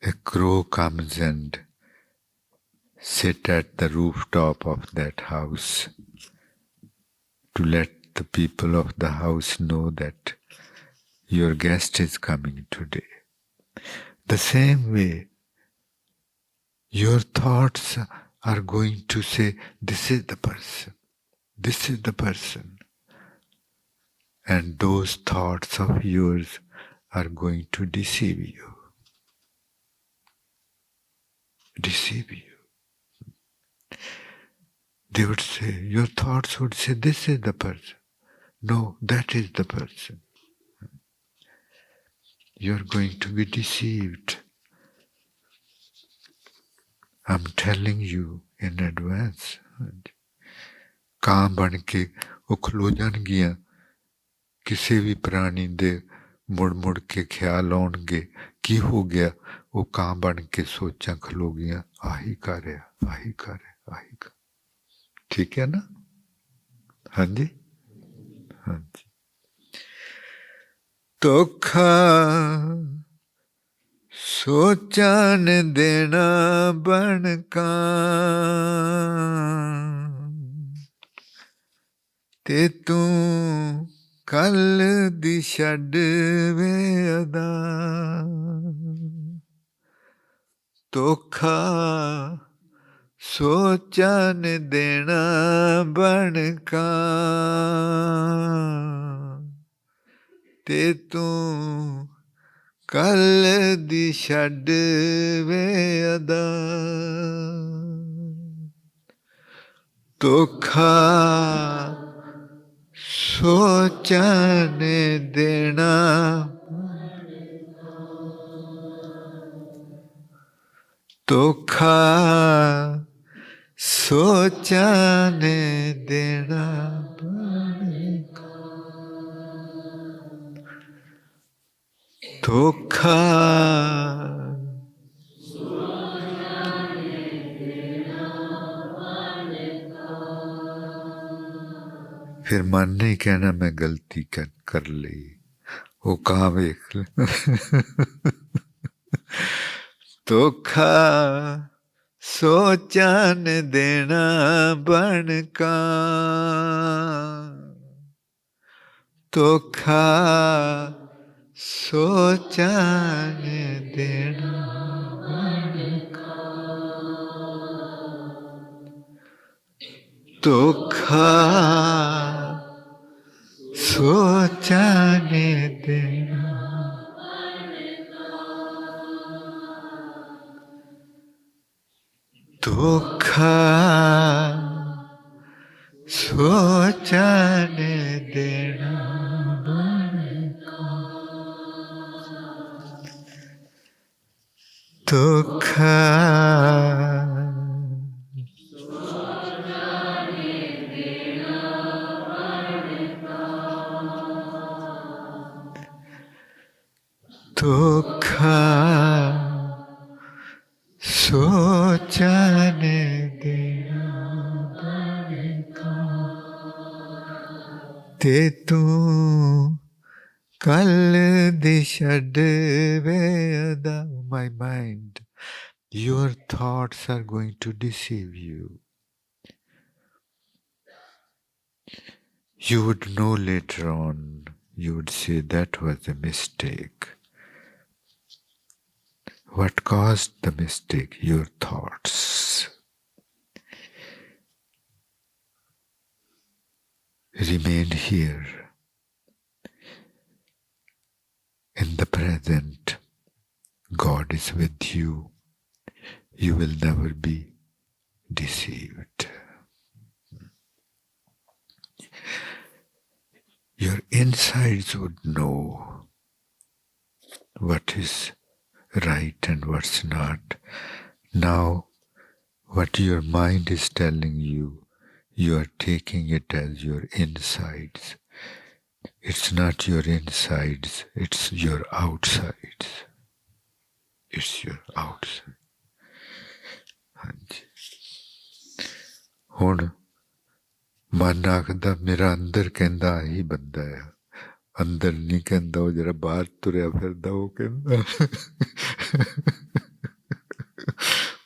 a crow comes and sit at the rooftop of that house to let the people of the house know that your guest is coming today. The same way, your thoughts are going to say, this is the person, this is the person. And those thoughts of yours are going to deceive you. Deceive you. They would say, your thoughts would say, this is the person. No, that is the person. You're going to be deceived. I'm telling you in advance. ਕਾਂ ਬਣ ਕੇ ਉਹ ਖਲੋ ਜਾਣਗੀਆਂ, ਕਿਸੇ ਵੀ ਪ੍ਰਾਣੀ ਦੇ ਮੁੜ ਮੁੜ ਕੇ ਖਿਆਲ ਆਉਣਗੇ, ਕੀ ਹੋ ਗਿਆ? ਉਹ ਕਾਂ ਬਣ ਕੇ ਸੋਚਾਂ ਖਲੋ ਗਈਆਂ, ਆਹੀ ਕਰ ਰਿਹਾ, ਆਹੀ ਕਰ ਰਿਹਾ, ਆਹੀ ਕਰ. ਠੀਕ ਹੈ ਨਾ? ਹਾਂਜੀ ਹਾਂਜੀ. ਧੋਖਾ ਸੋਚਾਂ ਨੇ ਦੇਣਾ ਬਣਕਾਂ ਤੇ ਤੂੰ ਕੱਲ ਦੀ ਛੱਡ ਵੇ ਅਦਾ ਧੋਖਾ ਸੋਚਾਂ ਨੇ ਦੇਣਾ ਬਣਕਾਂ ਤੇ ਤੂੰ ਕੱਲ ਦੀ ਛੱਡ ਵੇ ਅਦਾ ਧੋਖਾ ਸੋਚਾਂ ਨੇ ਦੇਣਾ ਧੋਖਾ ਸੋਚਾਂ ਨੇ ਦੇਣਾ ਧੋਖਾ ਫਿਰ ਮਨ ਨਹੀਂ ਕਹਿਣਾ ਮੈਂ ਗਲਤੀ ਕਰ ਲਈ ਉਹ ਕਹਾਂ ਵੇਖ ਲੈ ਧੋਖਾ ਸੋਚਾਂ ਨੇ ਦੇਣਾ ਬਣਕਾਂ ਧੋਖਾ ਸੋਚਾਂ ਨੇ ਦੇਣਾ ਧੋਖਾ ਸੋਚਾਂ ਨੇ ਦੇਣਾ ਧੋਖਾ ਸੋਚਾਂ ਨੇ ਦੇਣਾ ਧੋਖਾ ਧੋਖਾ ਸੋਚਾਂ ਨੇ ਦੇਣਾ ਤੇ ਤੂੰ ਕੱਲ ਦੀ ਛੱਡ ਵੇ ਅਦਾ my mind, your thoughts are going to deceive you. You would know later on, you would say that was a mistake. What caused the mistake? Your thoughts. Remain here in the present. God is with you. You will never be deceived. Your insides would know what is right and what's not. Now, what your mind is telling you, you are taking it as your insides. It's not your insides, it's your outsides. It's your outside. ਹਾਂਜੀ ਹੁਣ ਮਨ ਆਖਦਾ ਮੇਰਾ ਅੰਦਰ ਕਹਿੰਦਾ ਆਹੀ ਬੰਦਾ ਆ ਅੰਦਰ ਨਹੀਂ ਕਹਿੰਦਾ ਉਹ ਜਿਹੜਾ ਬਾਹਰ ਤੁਰਿਆ ਫਿਰਦਾ ਉਹ ਕਹਿੰਦਾ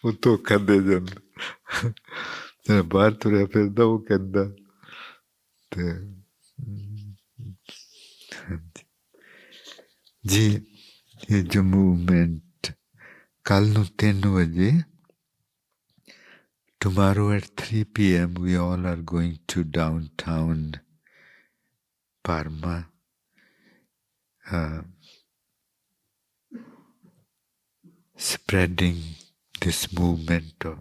ਉਹ ਧੋਖਾ ਦੇ ਜਾਂਦਾ ਜਿਹੜਾ ਬਾਹਰ ਤੁਰਿਆ ਫਿਰਦਾ ਉਹ ਕਹਿੰਦਾ ਤੇ ਜੀ ਇਹ ਜੋ ਮੂਵਮੈਂਟ ਕੱਲ ਨੂੰ 3 ਵਜੇ tomorrow at 3 p.m. we all are going to downtown Parma. Spreading this movement of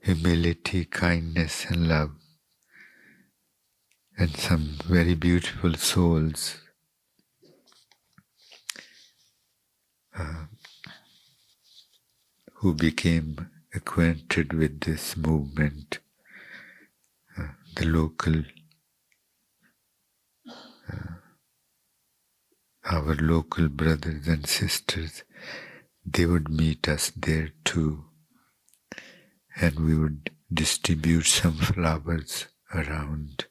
humility, kindness and love. And some very beautiful souls who became acquainted with this movement, the local, our local brothers and sisters, they would meet us there too, and we would distribute some flowers around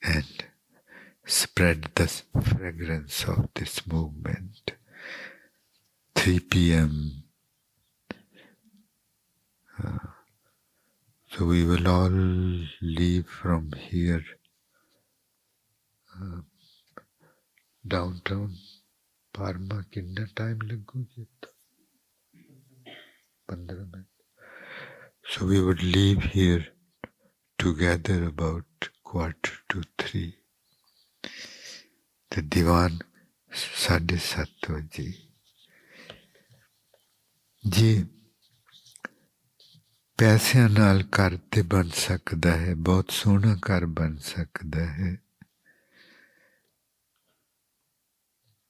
and spread the fragrance of this movement. 3 p.m. So we will all leave from here, downtown Parma. कितना time लगूगी? 15 minutes. So we would leave here together about 2:45. The Divan 7:30 बजे. जी ਪੈਸਿਆਂ ਨਾਲ ਘਰ ਤੇ ਬਣ ਸਕਦਾ ਹੈ, ਬਹੁਤ ਸੋਹਣਾ ਘਰ ਬਣ ਸਕਦਾ ਹੈ,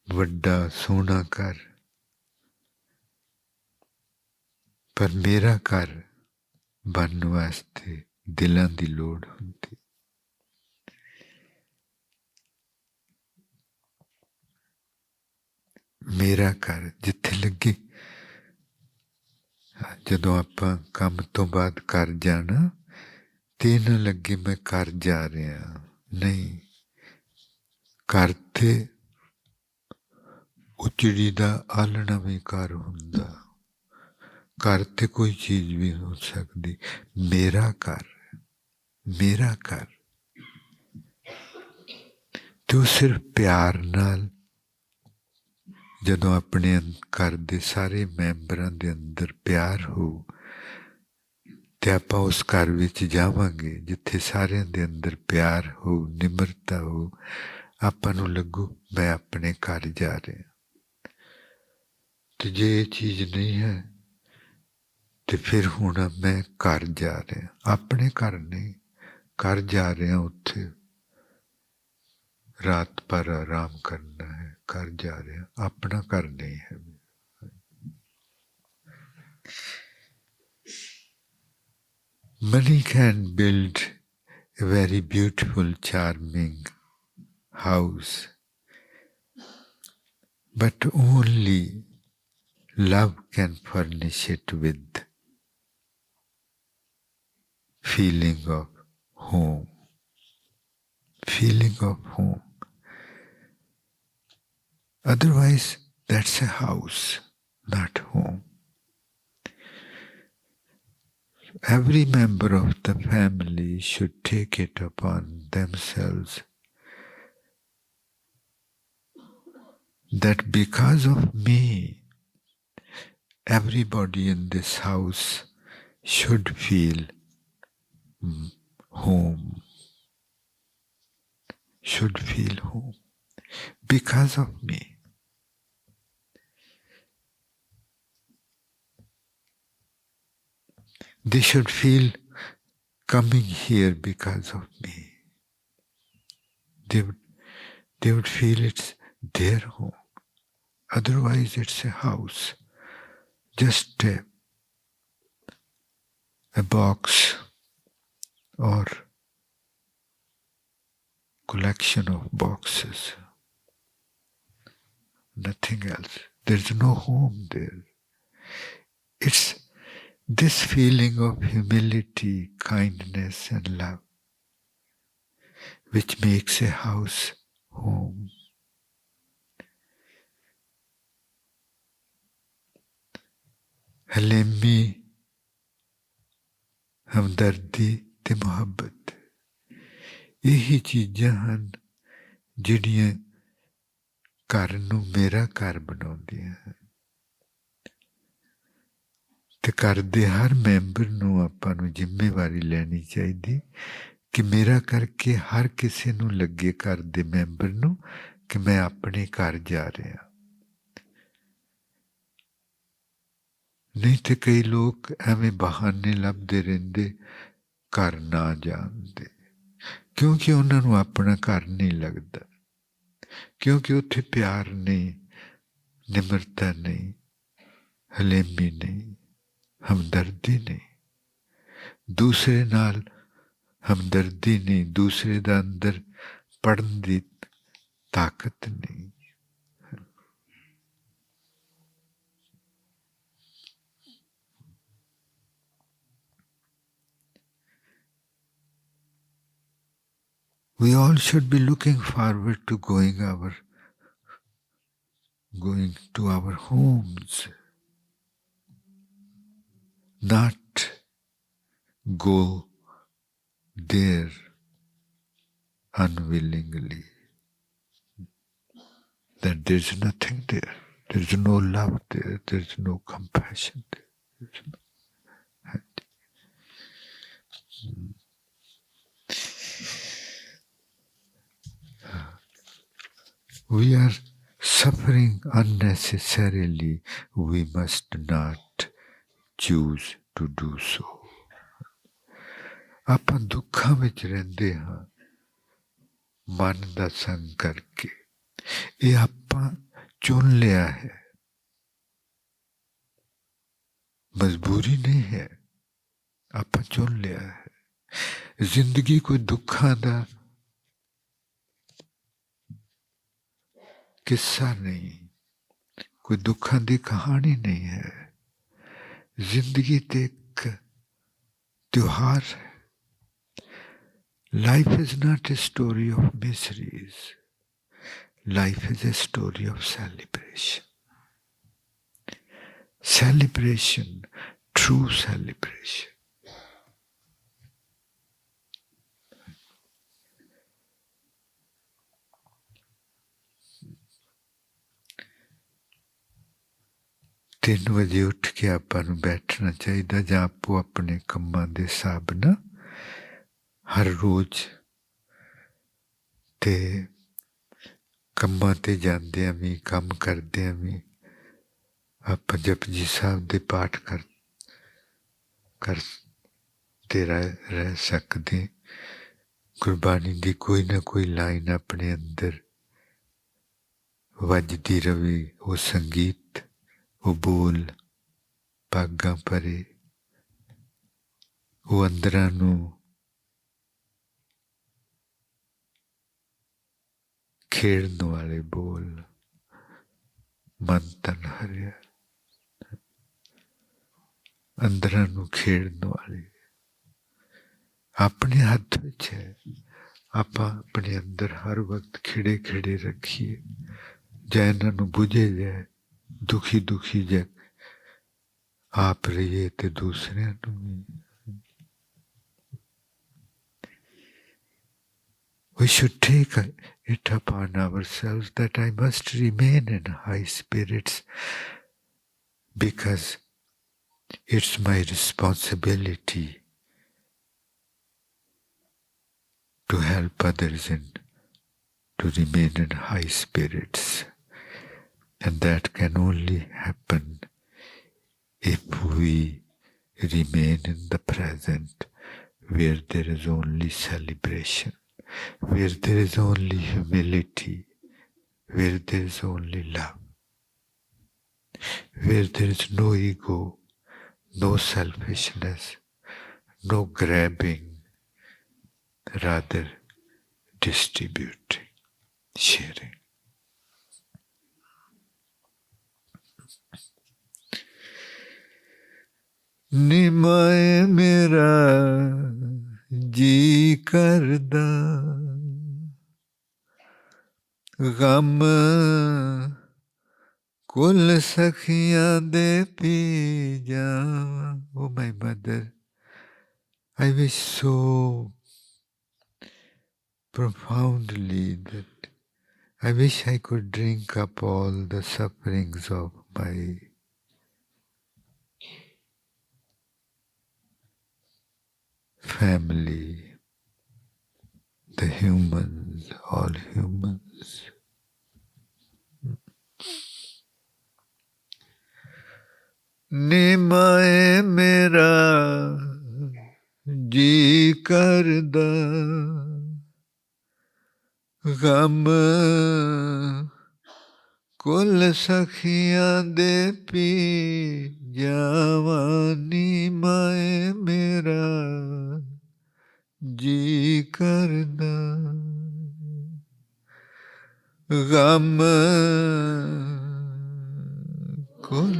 ਵੱਡਾ ਸੋਹਣਾ ਘਰ, ਪਰ ਮੇਰਾ ਘਰ ਬਣਨ ਵਾਸਤੇ ਦਿਲਾਂ ਦੀ ਲੋੜ ਹੁੰਦੀ. ਮੇਰਾ ਘਰ ਜਿੱਥੇ ਲੱਗੇ, ਜਦੋਂ ਆਪਾਂ ਕੰਮ ਤੋਂ ਬਾਅਦ ਘਰ ਜਾਣਾ ਤੇ ਨਾ ਲੱਗੇ ਮੈਂ ਘਰ ਜਾ ਰਿਹਾ, ਨਹੀਂ, ਘਰ ਤੇ ਉਚੜੀ ਦਾ ਆਲਣਾ ਵੀ ਘਰ ਹੁੰਦਾ, ਘਰ ਤੇ ਕੋਈ ਚੀਜ਼ ਵੀ ਹੋ ਸਕਦੀ, ਮੇਰਾ ਘਰ, ਮੇਰਾ ਘਰ, ਤੇ ਉਹ ਸਿਰਫ ਪਿਆਰ ਨਾਲ, ਜਦੋਂ ਆਪਣੇ ਘਰ ਦੇ ਸਾਰੇ ਮੈਂਬਰਾਂ ਦੇ ਅੰਦਰ ਪਿਆਰ ਹੋ ਤੇ ਆਪਾਂ ਉਸ ਘਰ ਵਿੱਚ ਜਾਵਾਂਗੇ ਜਿੱਥੇ ਸਾਰਿਆਂ ਦੇ ਅੰਦਰ ਪਿਆਰ ਹੋ, ਨਿਮਰਤਾ ਹੋ, ਆਪਾਂ ਨੂੰ ਲੱਗੂ ਮੈਂ ਆਪਣੇ ਘਰ ਜਾ ਰਿਹਾ. ਤੇ ਜੇ ਇਹ ਚੀਜ਼ ਨਹੀਂ ਹੈ ਤੇ ਫਿਰ ਹੁਣ ਮੈਂ ਘਰ ਜਾ ਰਿਹਾ, ਆਪਣੇ ਘਰ ਨਹੀਂ, ਘਰ ਜਾ ਰਿਹਾ, ਉੱਥੇ ਰਾਤ ਭਰ ਆਰਾਮ ਕਰਨਾ ਹੈ, ਘਰ ਜਾ ਰਿਹਾ, ਆਪਣਾ ਘਰ ਨਹੀਂ ਹੈ. Money can build a very beautiful, charming house, but only love can furnish it with feeling of home, feeling of home. Otherwise, that's a house, not home. Every member of the family should take it upon themselves that because of me, everybody in this house should feel home, should feel home because of me. They should feel coming here because of me. They would feel it's their home. Otherwise, it's a house, just a box or collection of boxes. Nothing else. There's no home there. It's this feeling of humility, kindness, and love which makes a house home. ਹਲੇਮੀ, ਹਮਦਰਦੀ ਤੇ ਮੁਹੱਬਤ, ਇਹੀ ਚੀਜ਼ਾਂ ਹਨ ਜਿਹੜੀਆਂ ਘਰ ਨੂੰ ਮੇਰਾ ਘਰ ਬਣਾਉਂਦੀਆਂ ਹਨ. ਤੇ ਘਰ ਦੇ ਹਰ ਮੈਂਬਰ ਨੂੰ ਆਪਾਂ ਨੂੰ ਜ਼ਿੰਮੇਵਾਰੀ ਲੈਣੀ ਚਾਹੀਦੀ ਕਿ ਮੇਰਾ ਕਰਕੇ ਹਰ ਕਿਸੇ ਨੂੰ ਲੱਗੇ, ਘਰ ਦੇ ਮੈਂਬਰ ਨੂੰ, ਕਿ ਮੈਂ ਆਪਣੇ ਘਰ ਜਾ ਰਿਹਾ. ਨਹੀਂ ਤੇ ਕਈ ਲੋਕ ਐਵੇਂ ਬਹਾਨੇ ਲੱਭਦੇ ਰਹਿੰਦੇ ਘਰ ਨਾ ਜਾਣ ਦੇ, ਕਿਉਂਕਿ ਉਹਨਾਂ ਨੂੰ ਆਪਣਾ ਘਰ ਨਹੀਂ ਲੱਗਦਾ, ਕਿਉਂਕਿ ਉੱਥੇ ਪਿਆਰ ਨਹੀਂ, ਨਿਮਰਤਾ ਨਹੀਂ, ਹਲੇਮੀ ਨਹੀਂ, ਹਮਦਰਦੀ ਨਹੀਂ, ਦੂਸਰੇ ਨਾਲ ਹਮਦਰਦੀ ਨਹੀਂ, ਦੂਸਰੇ ਦਾ ਅੰਦਰ ਪੜ੍ਹਨ ਦੀ ਤਾਕਤ ਨਹੀਂ. We all should be looking forward to going to our homes, not go there unwillingly. That there's nothing there. There's no love there. There's no compassion there. There's no... We are suffering unnecessarily. We must not choose to do so. ਆਪਾਂ ਦੁੱਖਾਂ ਵਿੱਚ ਰਹਿੰਦੇ ਹਾਂ ਮਨ ਦਾ ਸੰਗ ਕਰਕੇ ਇਹ ਆਪਾਂ ਚੁਣ ਲਿਆ ਹੈ ਮਜਬੂਰੀ ਨਹੀਂ ਹੈ ਆਪਾਂ ਚੁਣ ਲਿਆ ਹੈ ਜ਼ਿੰਦਗੀ ਕੋਈ ਦੁੱਖਾਂ ਦਾ किस्सा नहीं कोई दुखों की कहानी नहीं है जिंदगी तो एक त्योहार है life is not a story of miseries life is a story of celebration true celebration तीन बजे उठ के आपां नूं बैठना चाहिए जां आपो अपने कम्मां दे हिसाब नाल हर रोज़ ते कम्मां ते जांदियां भी काम करदियां भी आपां जपजी साहब दे पाठ करते रह सकदे गुरबाणी दी कोई ना कोई लाइन अपने अंदर वजदी रवे वो संगीत वो बोल भागां भरे वो अंदरां नूं खेड़न वाले बोल मन तन हरिया अंदरां नूं खेड़न वाले अपने हथ विच है आपां अपने अंदर हर वक्त खिड़े खिड़े रखिए जां इन्हां नूं बुझे जाए दुखी दुखी जग आप रहिए ते दूसरे we should take it upon ourselves that I must remain in high spirits because it's my responsibility to help others and to remain in high spirits. And that can only happen if we remain in the present where there is only celebration, where there is only humility, where there is only love, where there is no ego, no selfishness, no grabbing, rather distributing, sharing. निमाए मेरा जी करदा गम कुल सखियां दे P जावां. Oh my mother, I wish so profoundly that I wish I could drink up all the sufferings of my family, the humans, all humans. निमाए मेरा जी करदा गम कुल सखियां दे P जावां. निमाए मेरा जी करदा गम कुल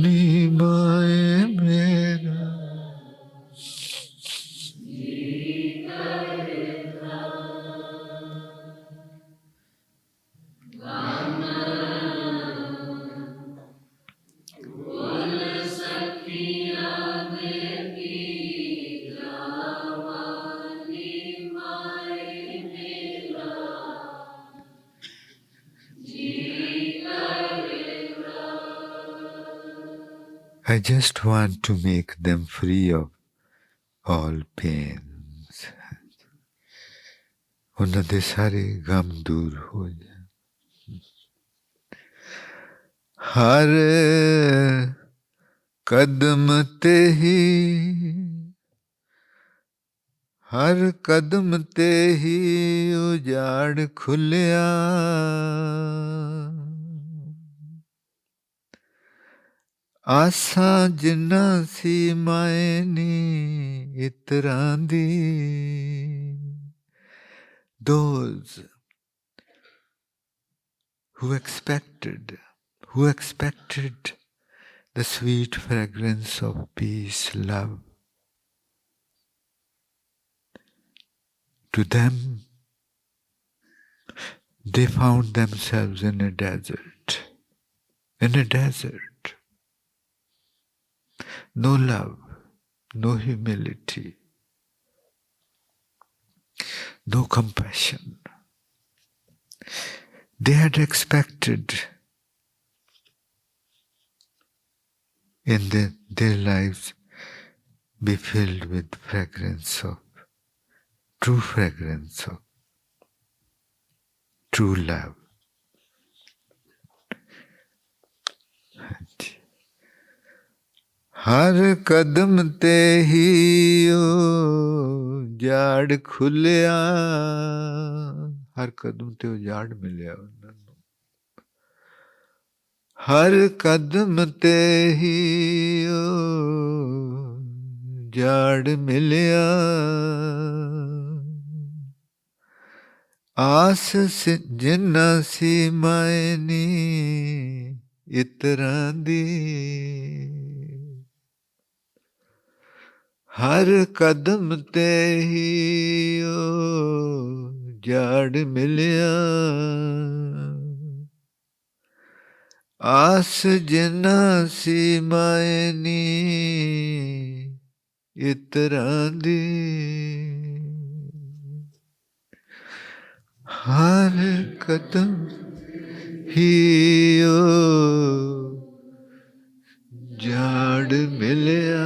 निमाए मेरा I just want to make them free of all pains. ਉਹਨਾਂ ਦੇ ਸਾਰੇ ਗਮ ਦੂਰ ਹੋ ਜਾਣ। ਹਰ ਕਦਮ ਤੇ ਹੀ ਹਰ ਕਦਮ ਤੇ ਹੀ ਉਜਾੜ ਖੁੱਲਿਆ। ਆਸਾਂ ਜਿੰਨਾ ਸੀ ਮਾਏ ਨੀ ਇਤਰਾਂ ਦੀ। Those who expected the sweet fragrance of peace, love, to them they found themselves in a desert. No love, no humility, no compassion. They had expected in their lives be filled with true fragrance of true love. हर कदम ते ही उजाड़ खुलिया। हर कदम ते उजाड़ मिलिया उन्हां नूं। हर कदम ते ही उजाड़ मिलिया। आस जिन्ना सी माए नी इतरां दी। हर कदम ते ही उजाड़ मिलिया। आस जिन्ना सी माए नी इतरां दी। हर कदम ही उजाड़ मिलिया।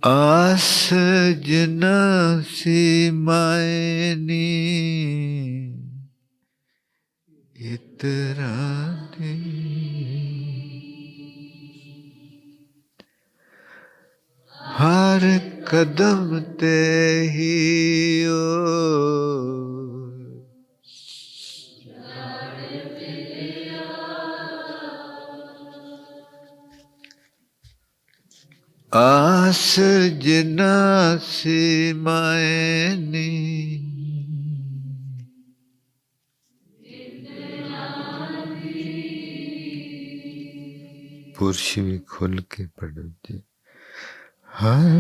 आस जिन्ना सी माए नी इतरां दी। हर कदम ते ही आस जिन्ना सी माए नी। पुरुष भी खुल के पढ़ो जी। हर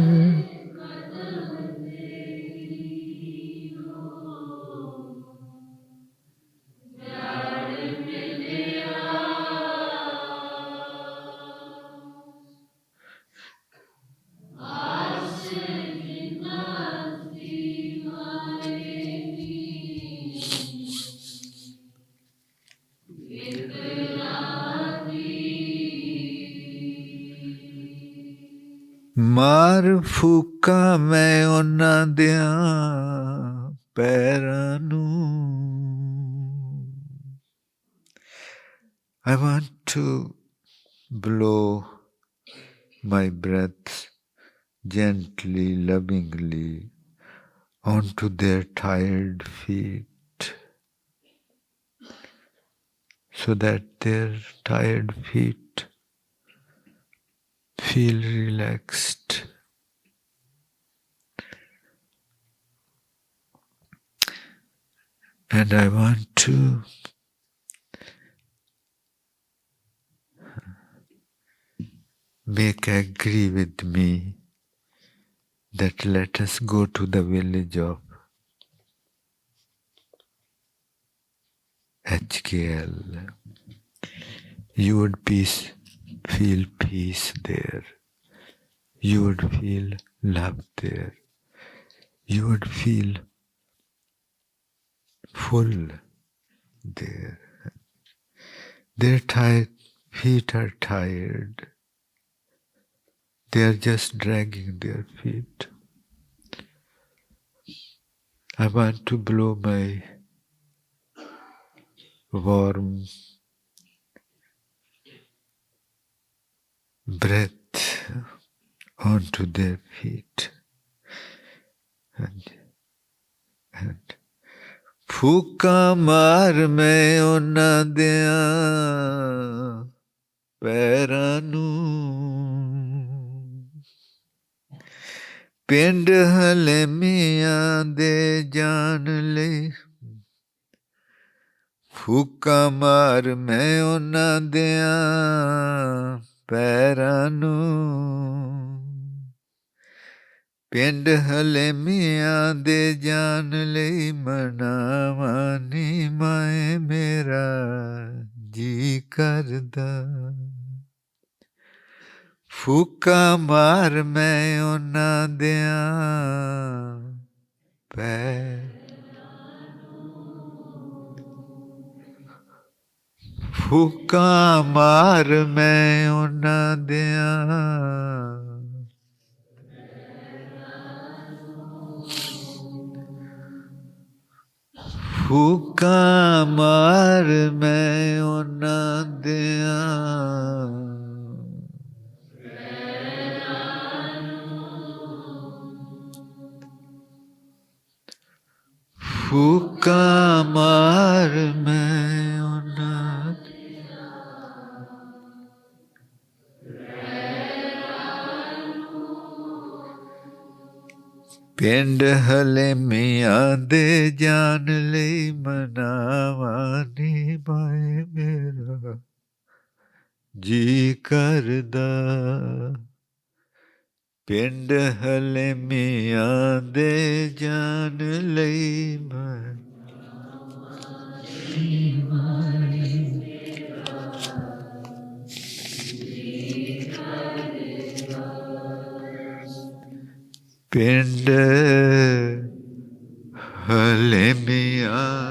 मार फूका मैं उन्हां दियां पैरां नूं। I want to blow my breath gently, lovingly onto their tired feet, so that their tired feet feel relaxed. And I want to make agree with me that let us go to the village of HKL. You would feel peace there. You would feel love there. You would feel full there. Their tired feet are tired. They are just dragging their feet. I want to blow my warm breath onto their feet. And फूका मार मैं ਉਹਨਾਂ ਦਿਆਂ ਪੈਰਾਂ ਨੂੰ ਪਿੰਡ ਹਲੇਮੀਆਂ ਦੇ ਜਾਣ ਲਈ ਫੂਕਾ ਮਾਰ ਮੈਂ ਉਹਨਾਂ ਦਿਆਂ ਪੈਰਾਂ ਨੂੰ ਪਿੰਡ ਹਲੇਮੀਆਂ ਦੇ ਜਾਣ ਲਈ ਮਨਾਵਾਂ ਨੀ ਮੈਂ ਮੇਰਾ ਜੀ ਕਰਦਾ ਫੂਕਾ ਮਾਰ ਮੈਂ ਉਹਨਾਂ ਦਿਆਂ ਫੂਕਾ ਮਾਰ ਮੈਂ ਉਹਨਾਂ ਦਿਆਂ ਫੂਕਾ ਮਾਰ ਮੈਂ ਉਹਨਾਂ ਦਿਆਂ ਫੂਕਾ ਮਾਰ ਮੈਂ ਉਹਨਾਂ ਪਿੰਡ ਹਲੇਮੀਆਂ ਦੇ ਜਾਣ ਲਈ ਮਨਾਵਾਂ ਨੀ ਮੈਂ ਮੇਰਾ ਜੀ ਕਰਦਾ ਪਿੰਡ ਹਲੇਮੀਆਂ ਦੇ ਜਾਣ ਲਈ ਮੈਂ ਪਿੰਡ ਹਲੇਮੀਆਂ